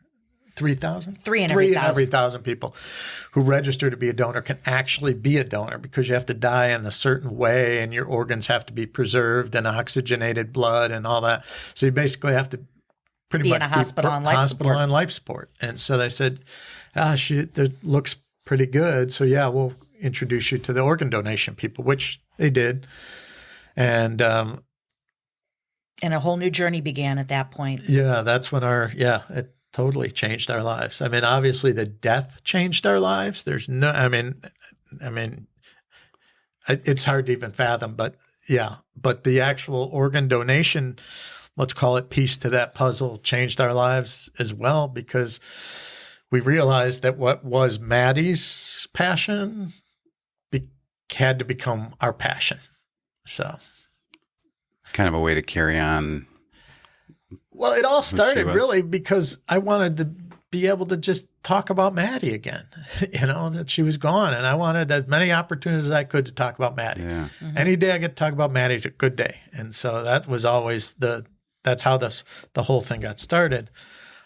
[SPEAKER 2] 3,000?
[SPEAKER 3] 3 in every 1,000.
[SPEAKER 2] 1,000 people who register to be a donor can actually be a donor, because you have to die in a certain way and your organs have to be preserved and oxygenated blood and all that. So you basically have to pretty much
[SPEAKER 3] be in a hospital on life support.
[SPEAKER 2] And so they said, that looks pretty good. So yeah, we'll introduce you to the organ donation people, which they did. And
[SPEAKER 3] a whole new journey began at that point.
[SPEAKER 2] Yeah, that's when it totally changed our lives. I mean, obviously the death changed our lives. There's no, I mean, it's hard to even fathom, but yeah, but the actual organ donation, let's call it piece to that puzzle, changed our lives as well, because we realized that what was Maddie's passion had to become our passion. So
[SPEAKER 1] kind of a way to carry on.
[SPEAKER 2] Well, it all started really because I wanted to be able to just talk about Maddie again, that she was gone. And I wanted as many opportunities as I could to talk about Maddie.
[SPEAKER 1] Yeah.
[SPEAKER 3] Mm-hmm.
[SPEAKER 2] Any day I get to talk about Maddie's a good day. And so that was always that's how the whole thing got started.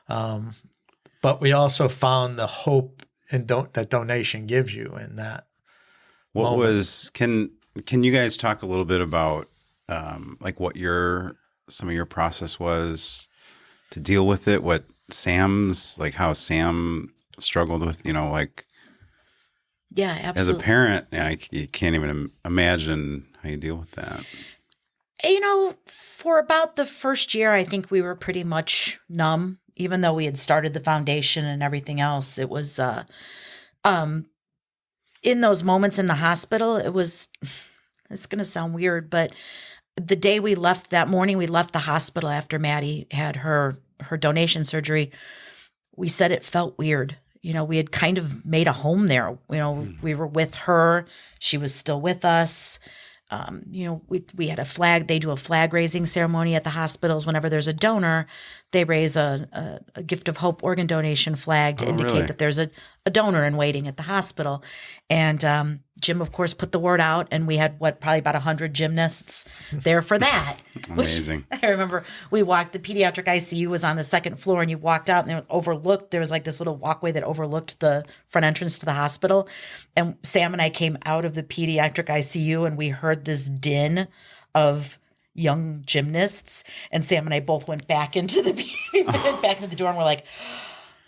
[SPEAKER 2] But we also found the hope that donation gives you in that.
[SPEAKER 1] Can you guys talk a little bit about like what some of your process was to deal with it? What Sam's, like how Sam struggled with, like
[SPEAKER 3] Yeah, absolutely.
[SPEAKER 1] as a parent, you can't even imagine how you deal with that.
[SPEAKER 3] For about the first year, I think we were pretty much numb, even though we had started the foundation and everything else. It was, in those moments in the hospital, it's going to sound weird, but the day that morning we left the hospital after Maddie had her donation surgery, we said it felt weird. We had kind of made a home there. We were with her. She was still with us. We had a flag. They do a flag raising ceremony at the hospitals. Whenever there's a donor, they raise a Gift of Hope organ donation flag to indicate
[SPEAKER 1] really?
[SPEAKER 3] that there's a donor in waiting at the hospital. And Jim, of course, put the word out, and we had probably about 100 gymnasts there for that.
[SPEAKER 1] Amazing.
[SPEAKER 3] I remember we walked, the pediatric ICU was on the second floor, and you walked out and it overlooked, there was like this little walkway that overlooked the front entrance to the hospital. And Sam and I came out of the pediatric ICU and we heard this din of young gymnasts, and Sam and I both went back into the door, and we're like,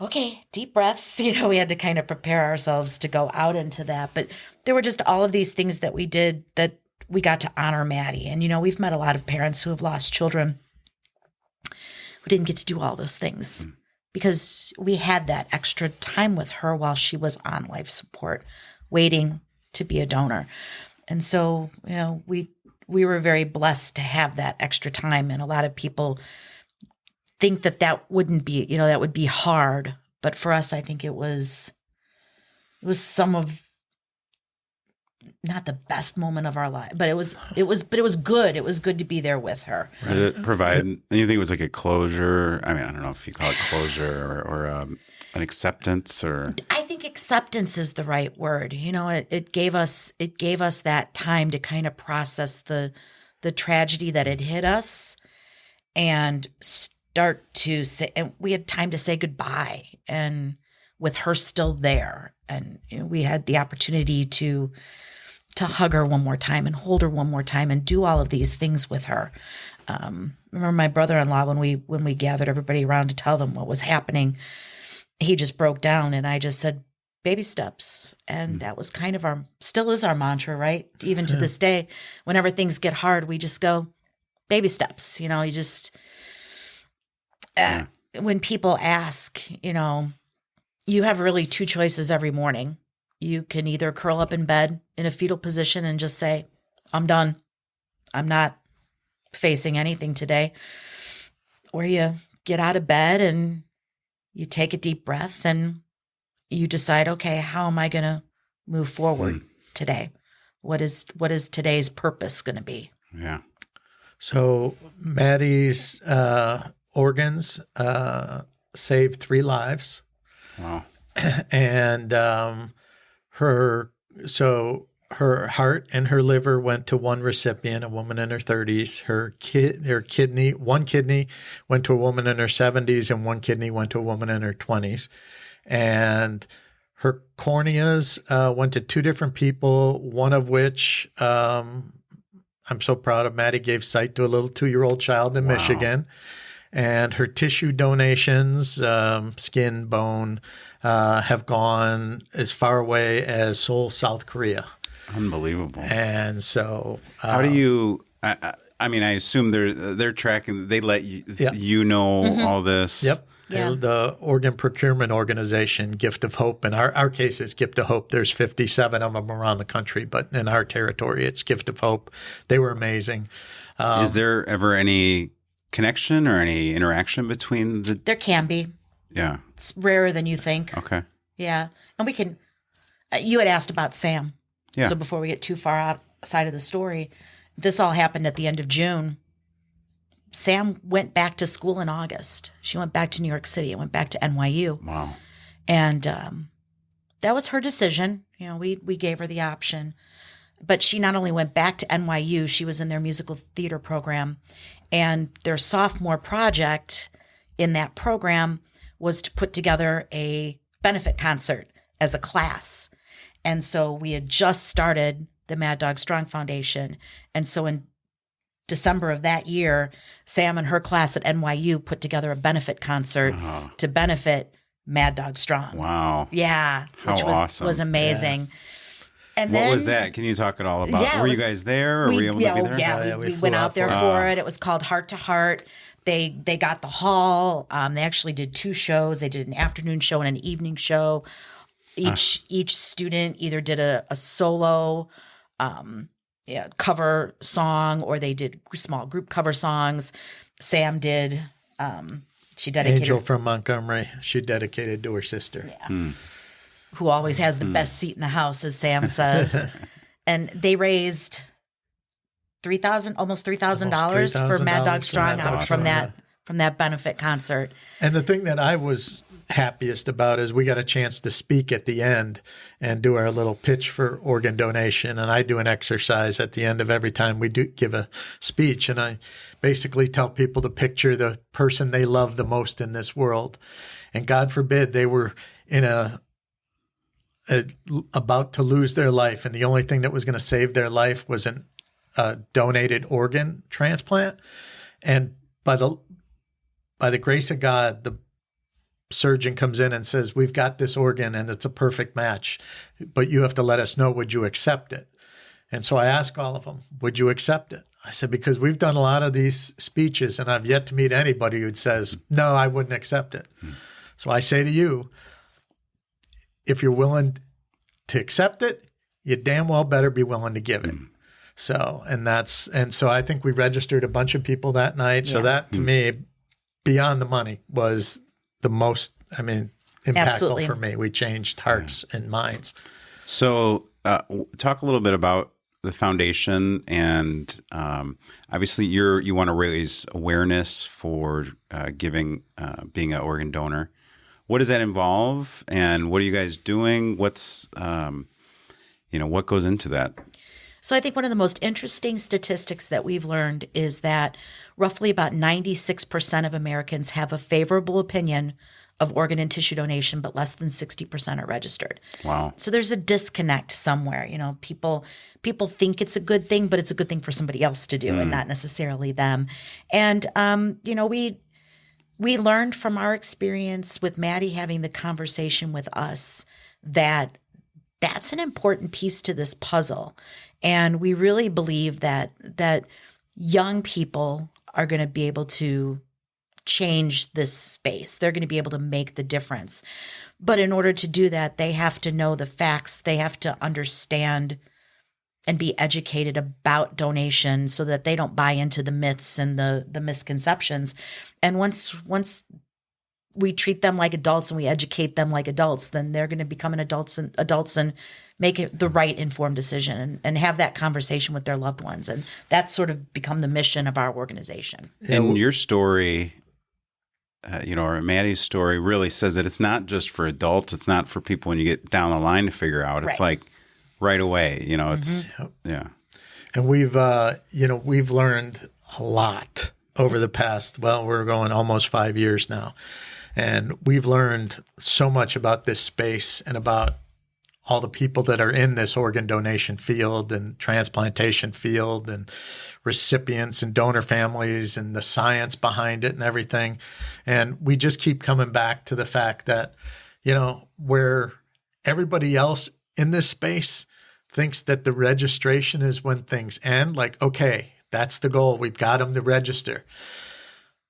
[SPEAKER 3] okay, deep breaths. We had to kind of prepare ourselves to go out into that. But there were just all of these things that we did that we got to honor Maddie. And, we've met a lot of parents who have lost children who didn't get to do all those things because we had that extra time with her while she was on life support, waiting to be a donor. And so, we were very blessed to have that extra time. And a lot of people think that wouldn't be, that would be hard. But for us, I think it was some of, not the best moment of our life, but it was good. It was good to be there with her.
[SPEAKER 1] Did it provide, you think it was like a closure? I mean, I don't know if you call it closure or an acceptance, or.
[SPEAKER 3] I think acceptance is the right word. It gave us that time to kind of process the tragedy that had hit us and start to say, and we had time to say goodbye, and with her still there, and we had the opportunity to hug her one more time and hold her one more time and do all of these things with her. Remember my brother-in-law, when we gathered everybody around to tell them what was happening, he just broke down, and I just said, baby steps. And that was kind of still is our mantra, right? Even to this day, whenever things get hard, we just go, baby steps. You just, when people ask, you have really two choices every morning. You can either curl up in bed in a fetal position and just say, I'm done. I'm not facing anything today. Or you get out of bed and you take a deep breath and you decide, okay, how am I going to move forward today? What is today's purpose going to be?
[SPEAKER 1] Yeah.
[SPEAKER 2] So Maddie's organs saved 3 lives.
[SPEAKER 1] Wow.
[SPEAKER 2] And her heart and her liver went to one recipient, a woman in her 30s. One kidney went to a woman in her 70s, and one kidney went to a woman in her 20s. And her corneas went to 2 different people, one of which I'm so proud of. Maddie gave sight to a little 2-year-old child in Michigan. And her tissue donations, skin, bone, have gone as far away as Seoul, South Korea.
[SPEAKER 1] Unbelievable.
[SPEAKER 2] And so,
[SPEAKER 1] how do you? I mean, I assume they're tracking. They let you know all this.
[SPEAKER 2] Yep.
[SPEAKER 3] Yeah.
[SPEAKER 2] The organ procurement organization, Gift of Hope. In our case, it's Gift of Hope. There's 57 of them around the country, but in our territory, it's Gift of Hope. They were amazing.
[SPEAKER 1] Is there ever any connection or any interaction between the?
[SPEAKER 3] There can be.
[SPEAKER 1] Yeah.
[SPEAKER 3] It's rarer than you think.
[SPEAKER 1] Okay.
[SPEAKER 3] Yeah. And we can, you had asked about Sam.
[SPEAKER 1] Yeah.
[SPEAKER 3] So before we get too far outside of the story, this all happened at the end of June. Sam went back to school in August. She went back to New York City and went back to NYU.
[SPEAKER 1] Wow.
[SPEAKER 3] And that was her decision. We gave her the option. But she not only went back to NYU, she was in their musical theater program. And their sophomore project in that program was to put together a benefit concert as a class. And so we had just started the Maddog Strong Foundation. And so in December of that year, Sam and her class at NYU put together a benefit concert to benefit Maddog Strong.
[SPEAKER 1] Wow.
[SPEAKER 3] Yeah.
[SPEAKER 1] How
[SPEAKER 3] which
[SPEAKER 1] awesome.
[SPEAKER 3] was amazing. Yeah. And
[SPEAKER 1] what
[SPEAKER 3] then,
[SPEAKER 1] was that? Can you talk at all about?
[SPEAKER 3] Yeah,
[SPEAKER 1] were you guys there? Or were you able to be there?
[SPEAKER 3] Yeah, we went out there for it. It was called Heart to Heart. They got the hall. They actually did 2 shows. They did an afternoon show and an evening show. Each student either did a solo cover song, or they did small group cover songs. Sam did. She dedicated.
[SPEAKER 2] Angel from Montgomery. She dedicated to her sister.
[SPEAKER 3] Yeah. Who always has the best seat in the house, as Sam says. And they raised almost $3,000 for Maddog Strong out from that benefit concert.
[SPEAKER 2] And the thing that I was happiest about is we got a chance to speak at the end and do our little pitch for organ donation. And I do an exercise at the end of every time we do give a speech. And I basically tell people to picture the person they love the most in this world. And God forbid they were in about to lose their life, and the only thing that was going to save their life was a donated organ transplant. And by the grace of God, the surgeon comes in and says, "We've got this organ and it's a perfect match, but you have to let us know, would you accept it?" And so I ask all of them, "Would you accept it?" I said, because we've done a lot of these speeches and I've yet to meet anybody who says, "No, I wouldn't accept it." So I say to you, if you're willing to accept it, you damn well better be willing to give it. So I think we registered a bunch of people that night. So that to me, beyond the money, was the most, impactful
[SPEAKER 3] Absolutely.
[SPEAKER 2] for me. We changed hearts and minds.
[SPEAKER 1] So talk a little bit about the foundation, and obviously you want to raise awareness for being an organ donor. What does that involve, and what are you guys doing? What's, what goes into that?
[SPEAKER 3] So I think one of the most interesting statistics that we've learned is that roughly about 96% of Americans have a favorable opinion of organ and tissue donation, but less than 60% are registered. Wow. So there's a disconnect somewhere. People think it's a good thing, but it's a good thing for somebody else to do and not necessarily them. And, we learned from our experience with Maddie having the conversation with us that that's an important piece to this puzzle. And we really believe that young people are going to be able to change this space. They're going to be able to make the difference. But in order to do that, they have to know the facts. They have to understand and be educated about donation so that they don't buy into the myths and the misconceptions. And once we treat them like adults and we educate them like adults, then they're going to become adults and make it the right informed decision and have that conversation with their loved ones. And that's sort of become the mission of our organization.
[SPEAKER 1] And your story, or Maddie's story really says that it's not just for adults. It's not for people when you get down the line to figure out. It's like right away, it's, yeah.
[SPEAKER 2] And we've learned a lot over the past, we're going almost 5 years now. And we've learned so much about this space and about all the people that are in this organ donation field and transplantation field and recipients and donor families and the science behind it and everything. And we just keep coming back to the fact that, where everybody else in this space thinks that the registration is when things end, like, okay, that's the goal. We've got them to register.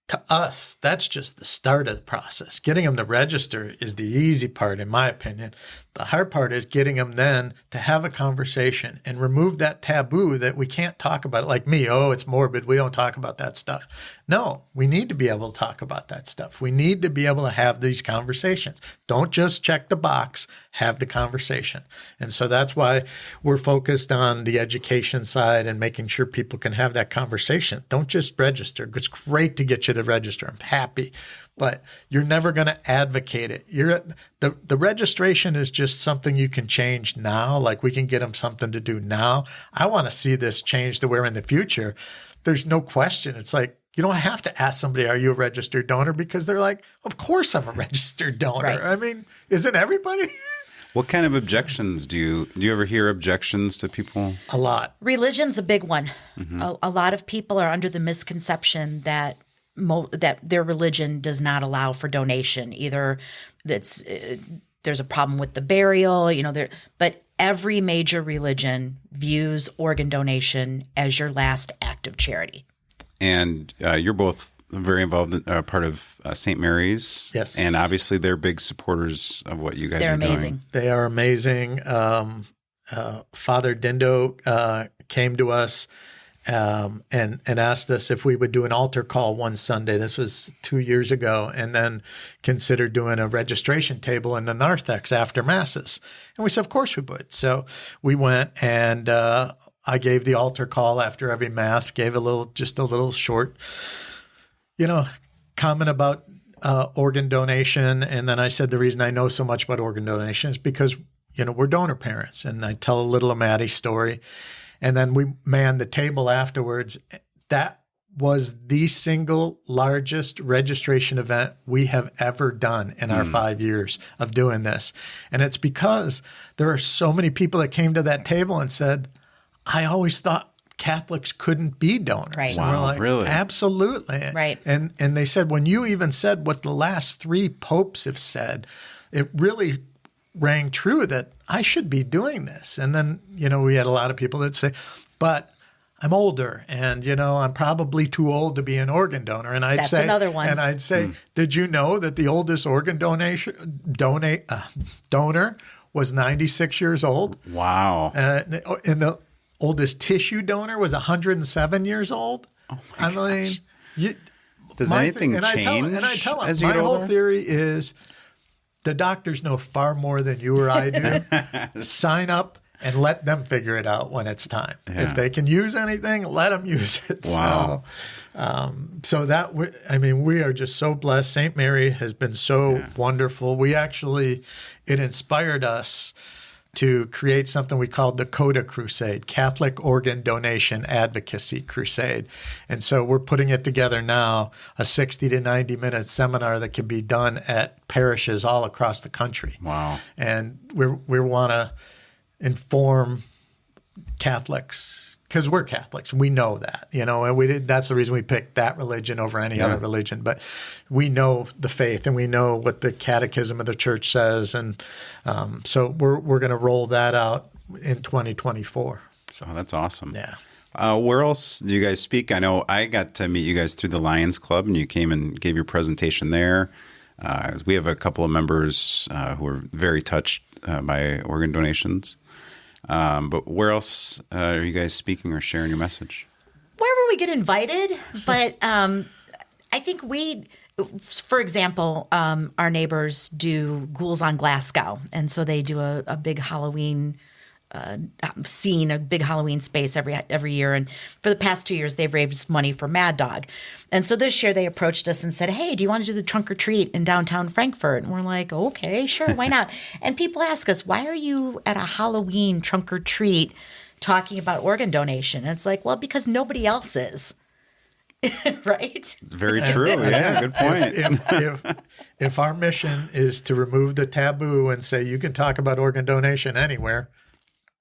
[SPEAKER 2] To us, that's just the start of the process. Getting them to register is the easy part, in my opinion. The hard part is getting them then to have a conversation and remove that taboo that we can't talk about it. Like me, it's morbid. We don't talk about that stuff. No, we need to be able to talk about that stuff. We need to be able to have these conversations. Don't just check the box, have the conversation. And so that's why we're focused on the education side and making sure people can have that conversation. Don't just register. It's great to get you to register. I'm happy. But you're never going to advocate it. The registration is just something you can change now. Like we can get them something to do now. I want to see this change to where in the future, there's no question. It's like, you don't have to ask somebody, are you a registered donor? Because they're like, of course I'm a registered donor. Right. Isn't everybody?
[SPEAKER 1] What kind of objections do you ever hear objections to people?
[SPEAKER 2] A lot.
[SPEAKER 3] Religion's a big one. A lot of people are under the misconception that that their religion does not allow for donation. Either that's there's a problem with the burial, but every major religion views organ donation as your last act of charity. And
[SPEAKER 1] you're both very involved in part of St. Mary's.
[SPEAKER 2] Yes.
[SPEAKER 1] And obviously they're big supporters of what you guys are doing.
[SPEAKER 3] They're amazing.
[SPEAKER 2] They are amazing. Father Dindo came to us and asked us if we would do an altar call one Sunday. This was 2 years ago, and then considered doing a registration table in the narthex after masses. And we said, of course we would. So we went, and I gave the altar call after every mass, gave a little short, comment about organ donation. And then I said, the reason I know so much about organ donation is because, we're donor parents. And I tell a little of Maddie's story. And then we manned the table afterwards. That was the single largest registration event we have ever done in our 5 years of doing this. And it's because there are so many people that came to that table and said, I always thought Catholics couldn't be donors.
[SPEAKER 3] Right.
[SPEAKER 2] And we're like,
[SPEAKER 1] really?
[SPEAKER 2] Absolutely.
[SPEAKER 3] Right.
[SPEAKER 2] And they said, when you even said what the last 3 popes have said, it really rang true that I should be doing this. And then, we had a lot of people that say, but I'm older and, I'm probably too old to be an organ donor. And I'd
[SPEAKER 3] That's
[SPEAKER 2] say,
[SPEAKER 3] another one.
[SPEAKER 2] And I'd say, did you know that the oldest organ donor was 96 years old?
[SPEAKER 1] Wow.
[SPEAKER 2] And the oldest tissue donor was 107 years old.
[SPEAKER 1] Oh my gosh. Does
[SPEAKER 2] my
[SPEAKER 1] anything
[SPEAKER 2] thing,
[SPEAKER 1] change
[SPEAKER 2] I tell them,
[SPEAKER 1] as you
[SPEAKER 2] my
[SPEAKER 1] get
[SPEAKER 2] whole
[SPEAKER 1] older?
[SPEAKER 2] theory is the doctors know far more than you or I do. Sign up and let them figure it out when it's time.
[SPEAKER 1] Yeah.
[SPEAKER 2] If they can use anything, let them use it.
[SPEAKER 1] Wow.
[SPEAKER 2] We are just so blessed. St. Mary has been so wonderful. It inspired us to create something we called the CODA Crusade, Catholic Organ Donation Advocacy Crusade. And so we're putting it together now, a 60 to 90 minute seminar that can be done at parishes all across the country.
[SPEAKER 1] Wow.
[SPEAKER 2] And we want to inform Catholics, because we're Catholics. We know that, and that's the reason we picked that religion over any other religion. But we know the faith and we know what the catechism of the church says. And so we're going to roll that out in 2024. So
[SPEAKER 1] that's awesome.
[SPEAKER 2] Yeah.
[SPEAKER 1] Where else do you guys speak? I know I got to meet you guys through the Lions Club, and you came and gave your presentation there. We have a couple of members who are very touched by organ donations. But where else are you guys speaking or sharing your message?
[SPEAKER 3] Wherever we get invited. But I think for example, our neighbors do Ghouls on Glasgow. And so they do a big Halloween scene, a big Halloween space every year. And for the past 2 years, they've raised money for Maddog. And so this year they approached us and said, hey, do you want to do the trunk or treat in downtown Frankfurt? And we're like, okay, sure, why not? And people ask us, why are you at a Halloween trunk or treat talking about organ donation? And it's like, well, because nobody else is. Right?
[SPEAKER 1] Very true. Yeah, good point.
[SPEAKER 2] If our mission is to remove the taboo and say you can talk about organ donation anywhere,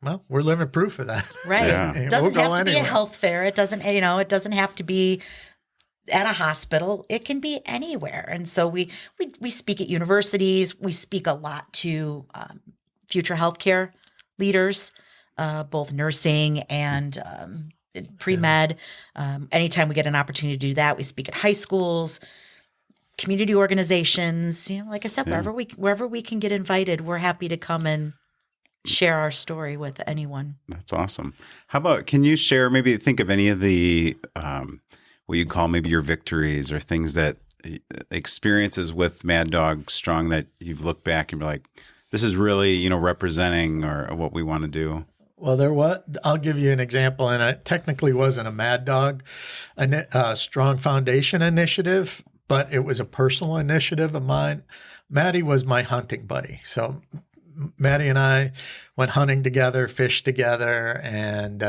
[SPEAKER 2] well, we're living proof of that.
[SPEAKER 3] Right.
[SPEAKER 1] Yeah.
[SPEAKER 3] It doesn't
[SPEAKER 2] We'll
[SPEAKER 3] have to be a health fair. It doesn't have to be at a hospital. It can be anywhere. And so we speak at universities. We speak a lot to future healthcare leaders, both nursing and pre-med. Anytime we get an opportunity to do that, we speak at high schools, community organizations. Like I said, wherever we can get invited, we're happy to come and share our story with anyone.
[SPEAKER 1] That's awesome. How about, can you share, maybe think of any of the, what you call maybe your victories or things that experiences with Maddog Strong that you've looked back and be like, this is really, representing or what we want to do?
[SPEAKER 2] Well, I'll give you an example, and it technically wasn't a Maddog Strong Foundation initiative, but it was a personal initiative of mine. Maddie was my hunting buddy. So Maddie and I went hunting together, fished together, and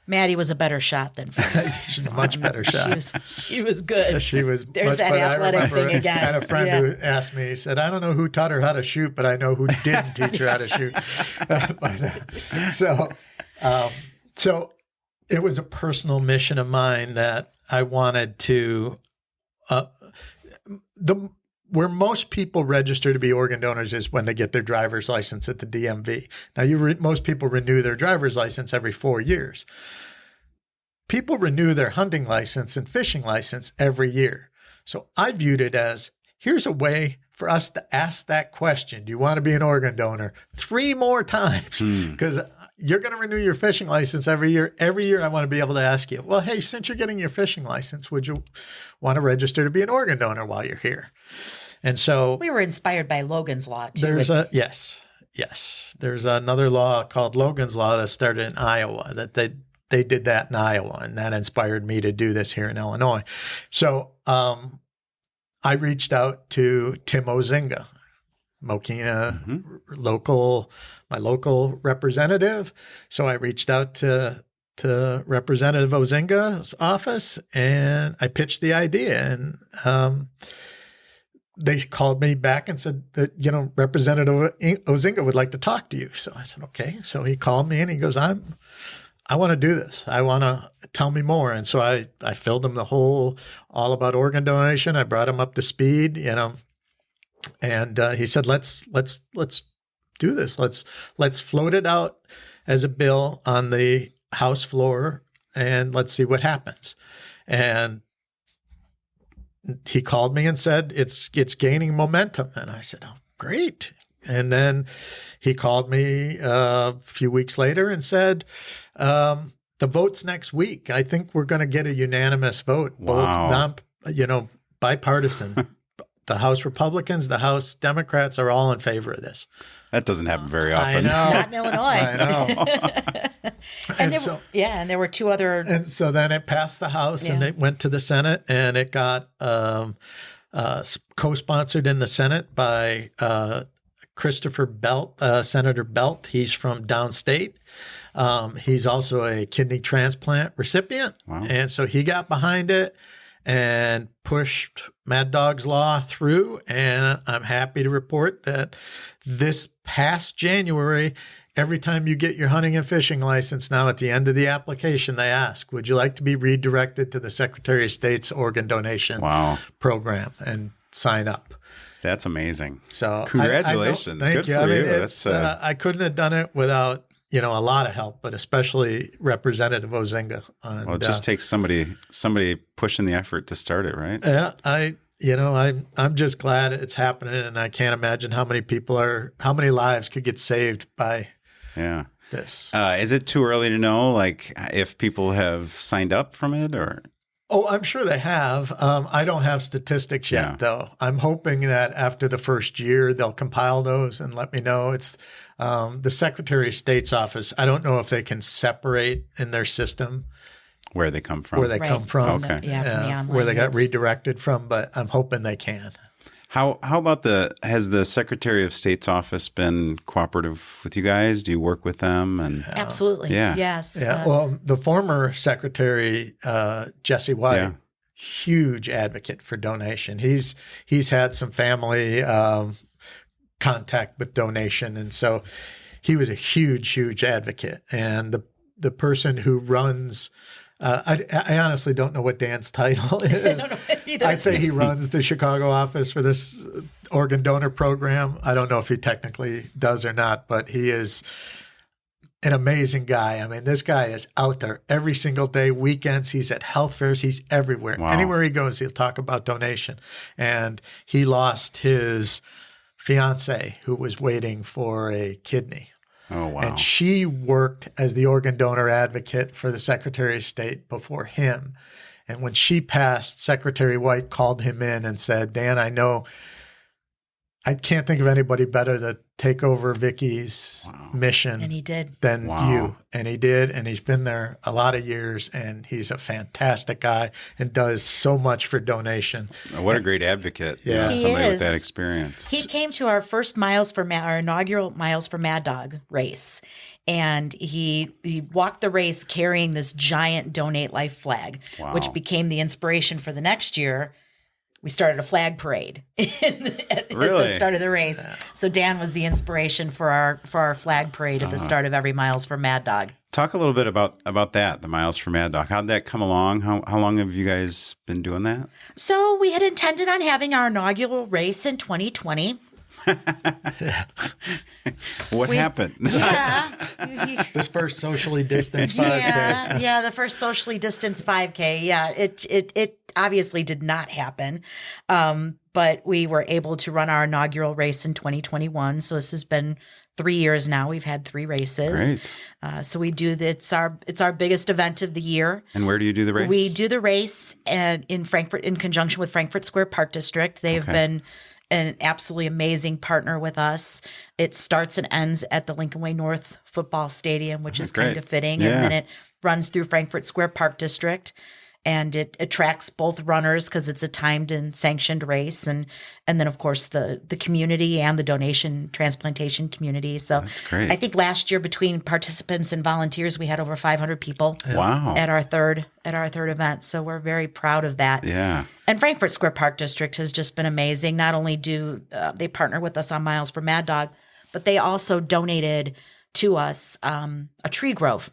[SPEAKER 3] Maddie was a better shot than Fred.
[SPEAKER 2] she's a much better shot.
[SPEAKER 3] She was good.
[SPEAKER 2] She was.
[SPEAKER 3] There's
[SPEAKER 2] much
[SPEAKER 3] that
[SPEAKER 2] better.
[SPEAKER 3] athletic thing again.
[SPEAKER 2] I had a friend who asked me. He said, "I don't know who taught her how to shoot, but I know who didn't teach her how to shoot." So it was a personal mission of mine that I wanted to. Where most people register to be organ donors is when they get their driver's license at the DMV. Now, most people renew their driver's license every 4 years. People renew their hunting license and fishing license every year. So I viewed it as, here's a way for us to ask that question. Do you want to be an organ donor 3 more times? Because you're going to renew your fishing license every year. Every year I want to be able to ask you, well, hey, since you're getting your fishing license, would you want to register to be an organ donor while you're here? And so
[SPEAKER 3] we were inspired by Logan's Law too.
[SPEAKER 2] Yes. There's another law called Logan's Law that started in Iowa, that they did that in Iowa, and that inspired me to do this here in Illinois. So I reached out to Tim Ozinga, Mokena my local representative. So I reached out to Representative Ozinga's office, and I pitched the idea, and they called me back and said that, Representative Ozinga would like to talk to you. So I said, okay. So he called me and he goes, I want to do this. I want to tell me more. And so I filled him all about organ donation. I brought him up to speed, and he said, let's do this. Let's float it out as a bill on the House floor, and let's see what happens. And he called me and said, it's gaining momentum. And I said, oh, great. And then he called me a few weeks later and said, the vote's next week. I think we're going to get a unanimous vote, both bipartisan. The House Republicans, the House Democrats are all in favor of this.
[SPEAKER 1] That doesn't happen very often.
[SPEAKER 2] I know.
[SPEAKER 3] Not in Illinois.
[SPEAKER 2] I know.
[SPEAKER 3] and there were 2 other.
[SPEAKER 2] And so then it passed the House and it went to the Senate, and it got co-sponsored in the Senate by Christopher Belt, Senator Belt. He's from downstate. He's also a kidney transplant recipient.
[SPEAKER 1] Wow.
[SPEAKER 2] And so he got behind it and pushed Maddog's Law through. And I'm happy to report that this past January, every time you get your hunting and fishing license, now at the end of the application, they ask, would you like to be redirected to the Secretary of State's organ donation program and sign up?
[SPEAKER 1] That's amazing.
[SPEAKER 2] So
[SPEAKER 1] congratulations.
[SPEAKER 2] Thank
[SPEAKER 1] Good
[SPEAKER 2] you.
[SPEAKER 1] for you.
[SPEAKER 2] It's, I couldn't have done it without a lot of help, but especially Representative Ozinga. And,
[SPEAKER 1] well, it just takes somebody pushing the effort to start it, right?
[SPEAKER 2] Yeah, I'm just glad it's happening, and I can't imagine how many lives could get saved by this.
[SPEAKER 1] Is it too early to know, like, if people have signed up from it, or?
[SPEAKER 2] Oh, I'm sure they have. I don't have statistics yet, though. I'm hoping that after the first year, they'll compile those and let me know. It's the Secretary of State's office. I don't know if they can separate in their system
[SPEAKER 1] where they come from.
[SPEAKER 2] Come from.
[SPEAKER 1] Okay.
[SPEAKER 3] From the online
[SPEAKER 2] where they got redirected from, but I'm hoping they can.
[SPEAKER 1] How about has the Secretary of State's office been cooperative with you guys? Do you work with them? And
[SPEAKER 3] Absolutely.
[SPEAKER 1] Yeah.
[SPEAKER 3] Yes.
[SPEAKER 2] Yeah. Well, the former Secretary, Jesse White, huge advocate for donation. He's had some family contact with donation, and so he was a huge advocate. And the person who runs, I honestly don't know what Dan's title is.
[SPEAKER 3] I don't know either.
[SPEAKER 2] I say he runs the Chicago office for this organ donor program. I don't know if he technically does or not, but he is an amazing guy. I mean, this guy is out there every single day, weekends. He's at health fairs. He's everywhere.
[SPEAKER 1] Wow.
[SPEAKER 2] Anywhere he goes, he'll talk about donation. And he lost his fiance who was waiting for a kidney.
[SPEAKER 1] Oh, wow.
[SPEAKER 2] And she worked as the organ donor advocate for the Secretary of State before him. And when she passed, Secretary White called him in and said, Dan, I know I can't think of anybody better to take over Vicky's mission
[SPEAKER 3] And he did.
[SPEAKER 2] than
[SPEAKER 1] Wow.
[SPEAKER 2] you. And he did. And he's been there a lot of years. And he's a fantastic guy and does so much for donation.
[SPEAKER 1] What a great advocate.
[SPEAKER 2] Yeah.
[SPEAKER 3] He
[SPEAKER 1] Somebody with
[SPEAKER 3] is.
[SPEAKER 1] that experience.
[SPEAKER 3] He came to our first our inaugural Miles for Maddog race, and he walked the race carrying this giant Donate Life flag,
[SPEAKER 1] Wow.
[SPEAKER 3] which became the inspiration for the next year. We started a flag parade at
[SPEAKER 1] Really?
[SPEAKER 3] the start of the race. So Dan was the inspiration for our flag parade at the start of every Miles for Maddog.
[SPEAKER 1] Talk a little bit about that, the Miles for Maddog. How'd that come along? How long have you guys been doing that?
[SPEAKER 3] So we had intended on having our inaugural race in 2020.
[SPEAKER 1] What happened?
[SPEAKER 3] Yeah.
[SPEAKER 2] This first socially distanced 5K.
[SPEAKER 3] Yeah, the first socially distanced 5K. Yeah, it obviously did not happen, but we were able to run our inaugural race in 2021. So this has been 3 years now. We've had 3 races.
[SPEAKER 1] Great.
[SPEAKER 3] So we do it's our biggest event of the year.
[SPEAKER 1] And where do you do the race?
[SPEAKER 3] We do the race in Frankfurt in conjunction with Frankfurt Square Park District. They've been an absolutely amazing partner with us. It starts and ends at the Lincoln Way North Football Stadium, which is kind
[SPEAKER 1] great.
[SPEAKER 3] of fitting.
[SPEAKER 1] Yeah.
[SPEAKER 3] And then it runs through Frankfurt Square Park District. And it attracts both runners because it's a timed and sanctioned race. And then, of course, the community and the donation transplantation community. So
[SPEAKER 1] That's great.
[SPEAKER 3] I think last year between participants and volunteers, we had over 500 people
[SPEAKER 1] Wow.
[SPEAKER 3] at our third event. So we're very proud of that.
[SPEAKER 1] Yeah.
[SPEAKER 3] And Frankfurt Square Park District has just been amazing. Not only do they partner with us on Miles for Maddog, but they also donated to us a tree grove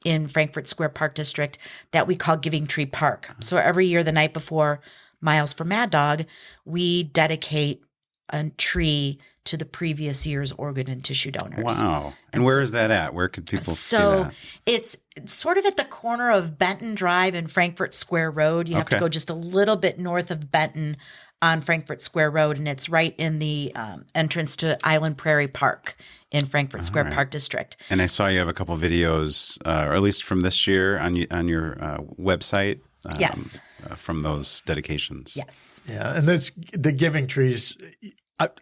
[SPEAKER 3] in Frankfurt Square Park District that we call Giving Tree Park. So every year, the night before Miles for Maddog, we dedicate a tree to the previous year's organ and tissue donors.
[SPEAKER 1] Wow. And where is that at? Where could people see
[SPEAKER 3] So
[SPEAKER 1] that?
[SPEAKER 3] it's sort of at the corner of Benton Drive and Frankfurt Square Road. You have to
[SPEAKER 1] Okay.
[SPEAKER 3] go just a little bit north of Benton on Frankfurt Square Road, and it's right in the entrance to Island Prairie Park in Frankfurt Square Park District.
[SPEAKER 1] And I saw you have a couple of videos, or at least from this year on your website.
[SPEAKER 3] Yes.
[SPEAKER 1] From those dedications.
[SPEAKER 3] Yes.
[SPEAKER 2] Yeah. And the Giving Trees,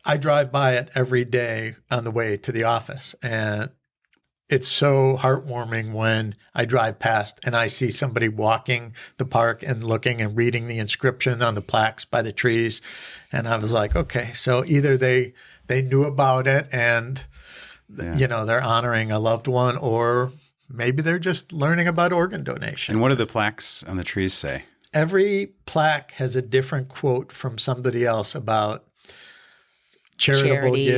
[SPEAKER 2] I drive by it every day on the way to the office. And it's so heartwarming when I drive past and I see somebody walking the park and looking and reading the inscription on the plaques by the trees. And I was like, okay, so either they knew about it and, they're honoring a loved one, or maybe they're just learning about organ donation.
[SPEAKER 1] And what do the plaques on the trees say?
[SPEAKER 2] Every plaque has a different quote from somebody else about charitable giving.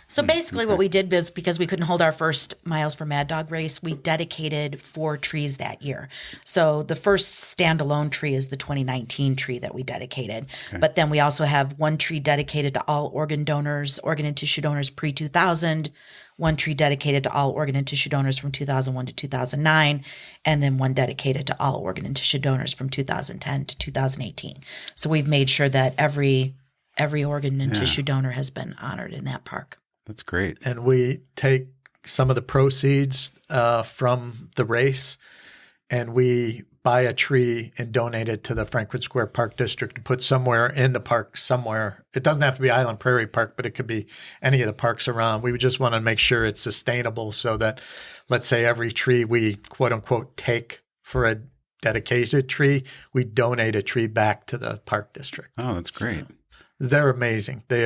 [SPEAKER 3] So basically what we did was, because we couldn't hold our first Miles for Maddog race, we dedicated 4 trees that year. So the first standalone tree is the 2019 tree that we dedicated. Okay. But then we also have 1 tree dedicated to all organ donors, organ and tissue donors pre-2000, 1 tree dedicated to all organ and tissue donors from 2001 to 2009, and then 1 dedicated to all organ and tissue donors from 2010 to 2018. So we've made sure that every organ and tissue donor has been honored in that park.
[SPEAKER 1] That's great.
[SPEAKER 2] And we take some of the proceeds from the race and we buy a tree and donate it to the Frankfurt Square Park District to put somewhere in the park somewhere. It doesn't have to be Island Prairie Park, but it could be any of the parks around. We just want to make sure it's sustainable so that, let's say, every tree we quote unquote take for a dedicated tree, we donate a tree back to the park district.
[SPEAKER 1] Oh, that's great.
[SPEAKER 2] So they're amazing. They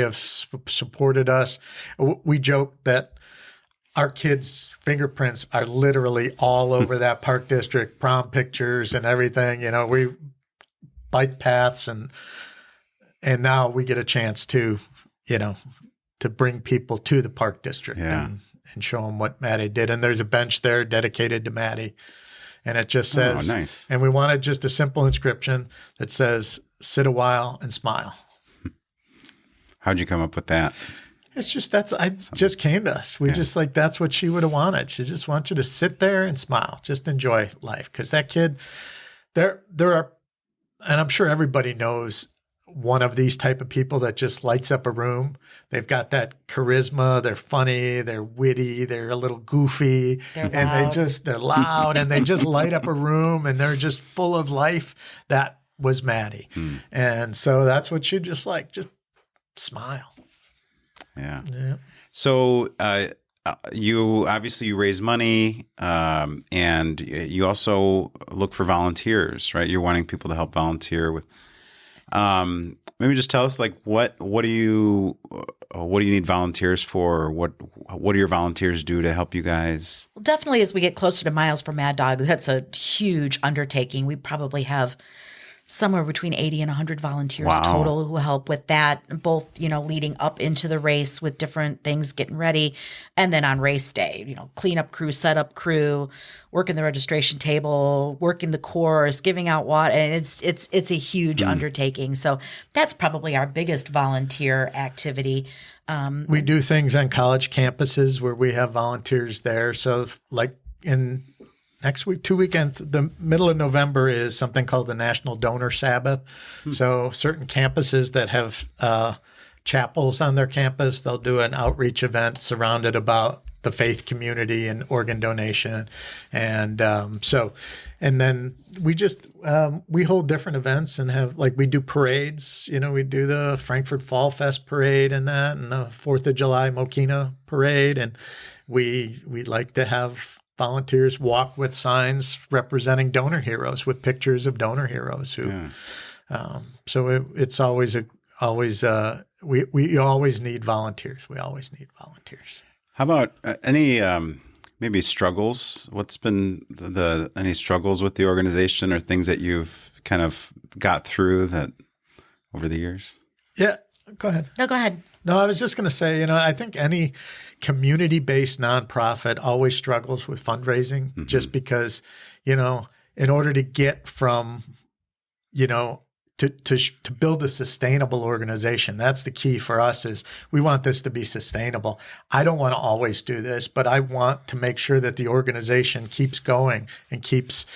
[SPEAKER 2] have supported us. We joke that our kids' fingerprints are literally all over that park district, prom pictures and everything. We bike paths and now we get a chance to bring people to the park district and show them what Maddie did. And there's a bench there dedicated to Maddie. And it just says,
[SPEAKER 1] nice. And
[SPEAKER 2] we wanted just a simple inscription that says, sit a while and smile.
[SPEAKER 1] How'd you come up with that?
[SPEAKER 2] It's just, just came to us. We just that's what she would have wanted. She just wants you to sit there and smile, just enjoy life. Because that kid, there are, and I'm sure everybody knows one of these type of people that just lights up a room. They've got that charisma. They're funny. They're witty. They're a little goofy.
[SPEAKER 3] They're
[SPEAKER 2] and
[SPEAKER 3] loud.
[SPEAKER 2] they're loud and they just light up a room and they're just full of life. That was Maddie. And so that's what she just smile.
[SPEAKER 1] Yeah.
[SPEAKER 2] Yeah.
[SPEAKER 1] So you obviously you raise money, and you also look for volunteers, right? You're wanting people to help volunteer with. Maybe just tell us, like, what do you need volunteers for? What do your volunteers do to help you guys?
[SPEAKER 3] Well, definitely as we get closer to Miles for Mad Dog, that's a huge undertaking. We probably have somewhere between 80 and 100 volunteers total who help with that, both, leading up into the race with different things, getting ready, and then on race day, cleanup crew, setup crew, working the registration table, working the course, giving out water. And it's a huge undertaking. So that's probably our biggest volunteer activity.
[SPEAKER 2] We do things on college campuses where we have volunteers there. So like in next week, 2 weekends, the middle of November is something called the National Donor Sabbath. So certain campuses that have chapels on their campus, they'll do an outreach event surrounded about the faith community and organ donation. And and then we just, we hold different events and have, like, we do parades. We do the Frankfurt Fall Fest parade and that, and the 4th of July Mokena parade. And we like to have volunteers walk with signs representing donor heroes with pictures of donor heroes who, so it's always we always need volunteers. We always need volunteers.
[SPEAKER 1] How about any maybe struggles? What's been any struggles with the organization or things that you've kind of got through that over the years?
[SPEAKER 2] Yeah, go ahead.
[SPEAKER 3] No, go ahead.
[SPEAKER 2] No, I was just going to say, I think any community-based nonprofit always struggles with fundraising just because, in order to get from, to build a sustainable organization, that's the key for us is we want this to be sustainable. I don't want to always do this, but I want to make sure that the organization keeps going and keeps,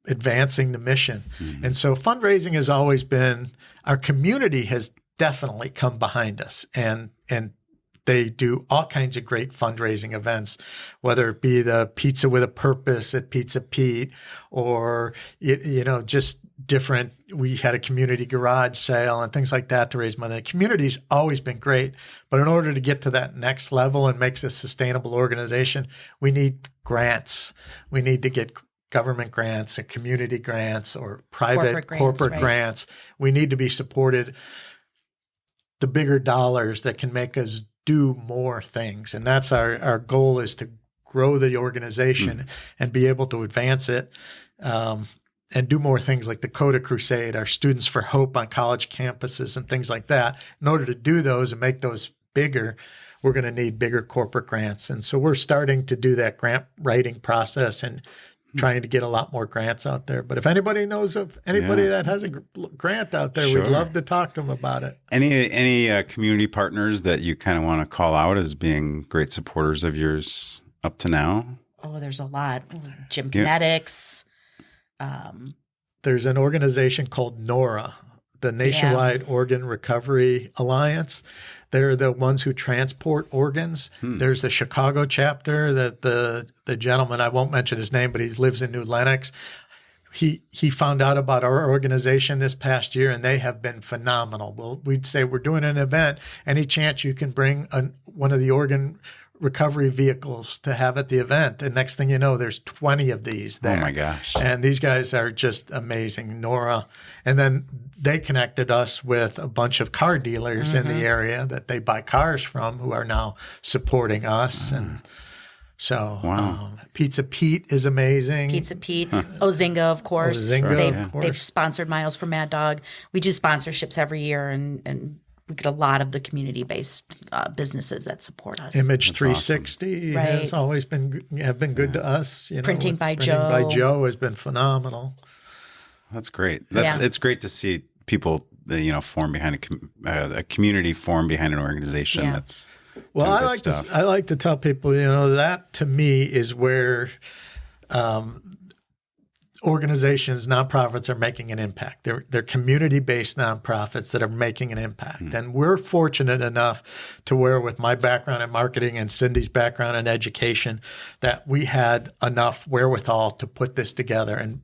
[SPEAKER 2] advancing the mission. And so fundraising has always been, our community has definitely come behind us, and they do all kinds of great fundraising events, whether it be the Pizza with a Purpose at Pizza Pete or, just different. We had a community garage sale and things like that to raise money. The community's always been great, but in order to get to that next level and make a sustainable organization, we need grants. We need to get government grants and community grants or private corporate grants. We need to be supported. The bigger dollars that can make us do more things. And that's our goal, is to grow the organization and be able to advance it and do more things like the Coda Crusade, our Students for Hope on college campuses and things like that. In order to do those and make those bigger, we're going to need bigger corporate grants. And so we're starting to do that grant writing process and trying to get a lot more grants out there. But if anybody knows of anybody that has a grant out there, we'd love to talk to them about it.
[SPEAKER 1] Any community partners that you kind of want to call out as being great supporters of yours up to now?
[SPEAKER 3] Oh, there's a lot. Gym Kinetics.
[SPEAKER 2] There's an organization called NORA, the Nationwide Organ Recovery Alliance. They're the ones who transport organs. There's the Chicago chapter that the gentleman, I won't mention his name, but he lives in New Lenox. He found out about our organization this past year, and they have been phenomenal. Well, we'd say we're doing an event. Any chance you can bring one of the organ recovery vehicles to have at the event? And next thing you know, there's 20 of these there.
[SPEAKER 1] Oh my gosh.
[SPEAKER 2] And these guys are just amazing. Nora. And then they connected us with a bunch of car dealers in the area that they buy cars from who are now supporting us. And so Pizza Pete is amazing.
[SPEAKER 3] Pizza Pete. Ozinga, of course. They've sponsored Miles for Mad Dog. We do sponsorships every year, and we get a lot of the community-based businesses that support us.
[SPEAKER 2] Image 360 has always been good to us.
[SPEAKER 3] Printing by
[SPEAKER 2] Joe has been phenomenal.
[SPEAKER 1] That's great. It's great to see people form behind a community form behind an organization.
[SPEAKER 3] Yeah.
[SPEAKER 1] That's
[SPEAKER 2] well. I like to tell people, that to me is where organizations, nonprofits are making an impact. They're community-based nonprofits that are making an impact. And we're fortunate enough to where, with my background in marketing and Cyndi's background in education, that we had enough wherewithal to put this together. And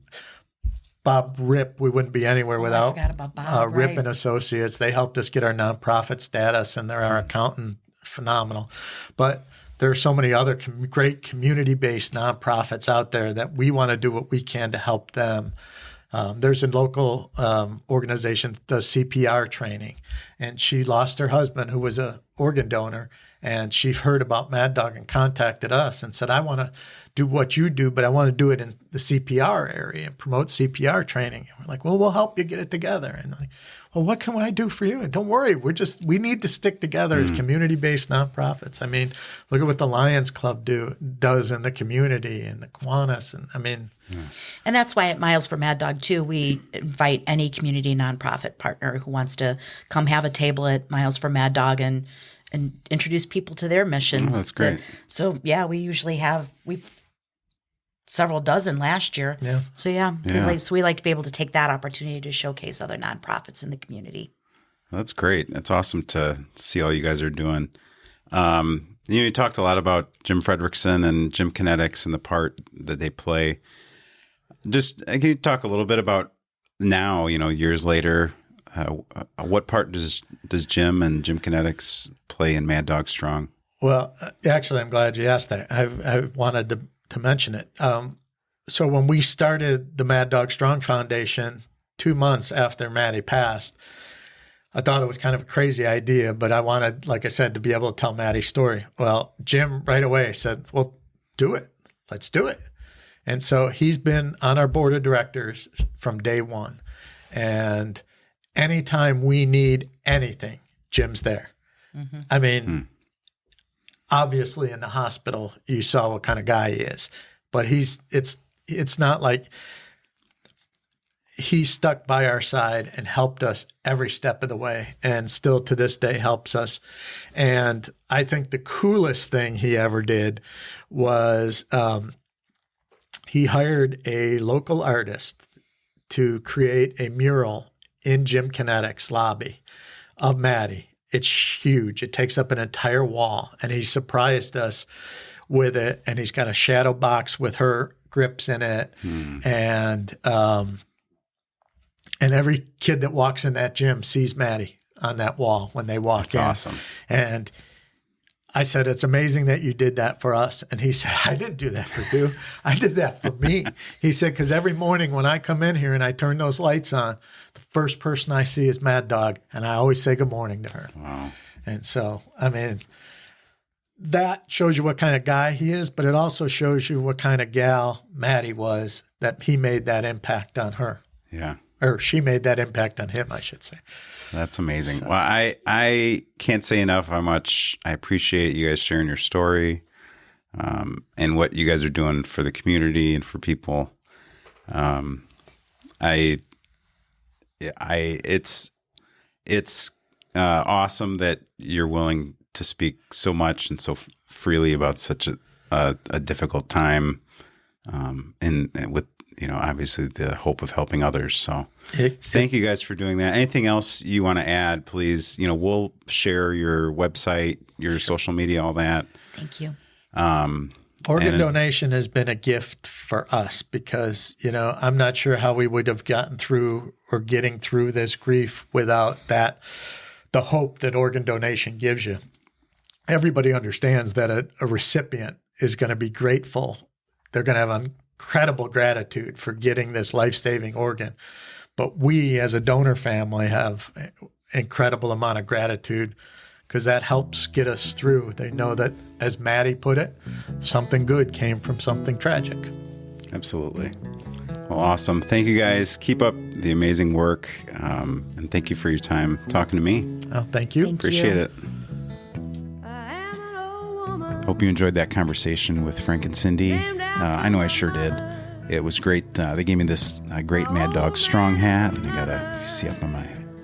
[SPEAKER 2] Bob Rip, we wouldn't be anywhere
[SPEAKER 3] I
[SPEAKER 2] without
[SPEAKER 3] forgot about Bob,
[SPEAKER 2] Rip
[SPEAKER 3] right.
[SPEAKER 2] and Associates. They helped us get our nonprofit status, and they're our accountant. Phenomenal. But there are so many other great community-based nonprofits out there that we want to do what we can to help them. There's a local organization that does CPR training, and she lost her husband, who was an organ donor, and she heard about Maddog and contacted us and said, I want to do what you do, but I want to do it in the CPR area and promote CPR training. And we're like, well, we'll help you get it together. And like, well, what can I do for you? And don't worry, we need to stick together as community-based nonprofits. I mean, look at what the Lions Club does in the community, and the Kiwanis, and I mean.
[SPEAKER 3] And that's why at Miles for Mad Dog too, we invite any community nonprofit partner who wants to come have a table at Miles for Mad Dog and introduce people to their missions.
[SPEAKER 1] Oh, that's great.
[SPEAKER 3] So yeah, we usually have several dozen last year.
[SPEAKER 2] Yeah.
[SPEAKER 3] So we like to be able to take that opportunity to showcase other nonprofits in the community.
[SPEAKER 1] That's great. That's awesome to see all you guys are doing. You talked a lot about Jim Fredrickson and Gym Kinetics and the part that they play. Just can you talk a little bit about now, years later, what part does Jim and Gym Kinetics play in Maddog Strong?
[SPEAKER 2] Well, actually, I'm glad you asked that. I wanted to mention it. So when we started the Maddog Strong Foundation 2 months after Maddie passed, I thought it was kind of a crazy idea, but I wanted, like I said, to be able to tell Maddie's story. Well, Jim right away said, well, do it. Let's do it. And so he's been on our board of directors from day one. And anytime we need anything, Jim's there. Mm-hmm. I mean, obviously in the hospital, you saw what kind of guy he is, but it's not like he stuck by our side and helped us every step of the way, and still to this day helps us. And I think the coolest thing he ever did was he hired a local artist to create a mural in Gym Kinetics lobby of Maddie. It's huge. It takes up an entire wall, and he surprised us with it. And he's got a shadow box with her grips in it. And every kid that walks in that gym sees Maddie on that wall when they walk in.
[SPEAKER 1] That's awesome.
[SPEAKER 2] And I said, it's amazing that you did that for us. And he said, I didn't do that for you. I did that for me. He said, because every morning when I come in here and I turn those lights on, the first person I see is Maddog. And I always say good morning to her.
[SPEAKER 1] Wow.
[SPEAKER 2] And so, I mean, that shows you what kind of guy he is, but it also shows you what kind of gal Maddie was, that he made that impact on her.
[SPEAKER 1] Yeah.
[SPEAKER 2] Or she made that impact on him, I should say.
[SPEAKER 1] That's amazing. So, well, I can't say enough how much I appreciate you guys sharing your story, and what you guys are doing for the community and for people. It's awesome that you're willing to speak so much and so freely about such a difficult time, and with obviously the hope of helping others. So thank you guys for doing that. Anything else you want to add, please? We'll share your website, your social media, all that.
[SPEAKER 3] Thank you.
[SPEAKER 2] Organ donation has been a gift for us because, I'm not sure how we would have gotten through or getting through this grief without the hope that organ donation gives you. Everybody understands that a recipient is going to be grateful. They're going to have incredible gratitude for getting this life-saving organ. But we as a donor family have an incredible amount of gratitude because that helps get us through. They know that, as Maddie put it, something good came from something tragic.
[SPEAKER 1] Absolutely. Well, awesome. Thank you guys. Keep up the amazing work. And thank you for your time talking to me.
[SPEAKER 2] Oh, thank you.
[SPEAKER 1] Appreciate it. Hope you enjoyed that conversation with Frank and Cyndi. I know I sure did. It was great. They gave me this great Maddog Strong hat, and I got you see up on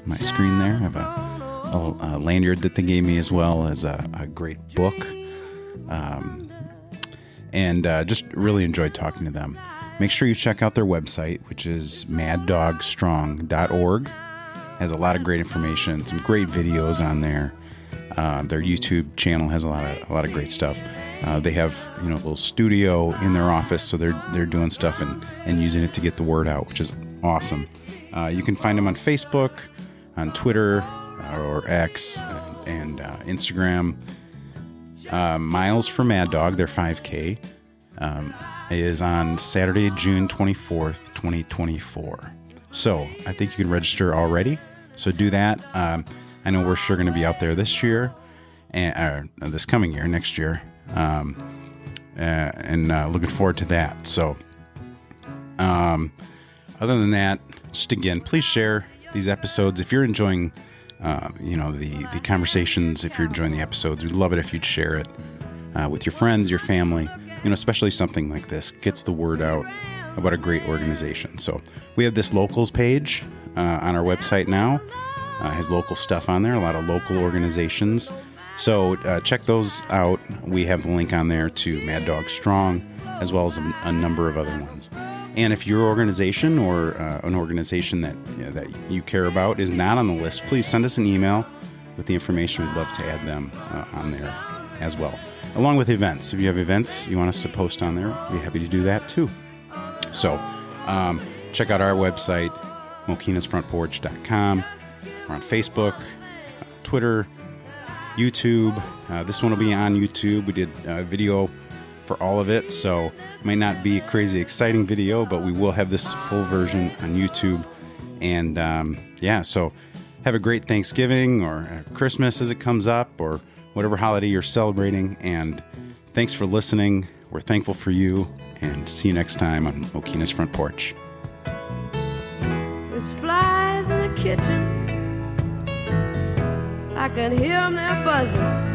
[SPEAKER 1] my screen there. I have a lanyard that they gave me, as well as a great book. And just really enjoyed talking to them. Make sure you check out their website, which is maddogstrong.org. Has a lot of great information, some great videos on there. Their YouTube channel has a lot of great stuff. They have a little studio in their office, so they're doing stuff and using it to get the word out, which is awesome. You can find them on Facebook, on Twitter, or X, and Instagram. Miles for Maddog, their 5K, is on Saturday, June 24th, 2024. So I think you can register already. So do that. I know we're sure going to be out there this year, and this coming year, next year, and looking forward to that. So other than that, just again, please share these episodes if you're enjoying the conversations. If you're enjoying the episodes, we'd love it if you'd share it with your friends, your family, especially something like this gets the word out about a great organization. So we have this locals page on our website now. Has local stuff on there, a lot of local organizations. So check those out. We have the link on there to Maddog Strong, as well as a number of other ones. And if your organization or an organization that you care about is not on the list, please send us an email with the information. We'd love to add them on there as well. Along with events. If you have events you want us to post on there, we'd be happy to do that too. So check out our website, MokenasFrontPorch.com. We're on Facebook, Twitter, YouTube. This one will be on YouTube. We did a video for all of it, so it might not be a crazy exciting video, but we will have this full version on YouTube. And so have a great Thanksgiving or Christmas as it comes up, or whatever holiday you're celebrating. And thanks for listening. We're thankful for you, and see you next time on Mokena's Front Porch.
[SPEAKER 4] There's flies in the kitchen, I can hear them, they're buzzing.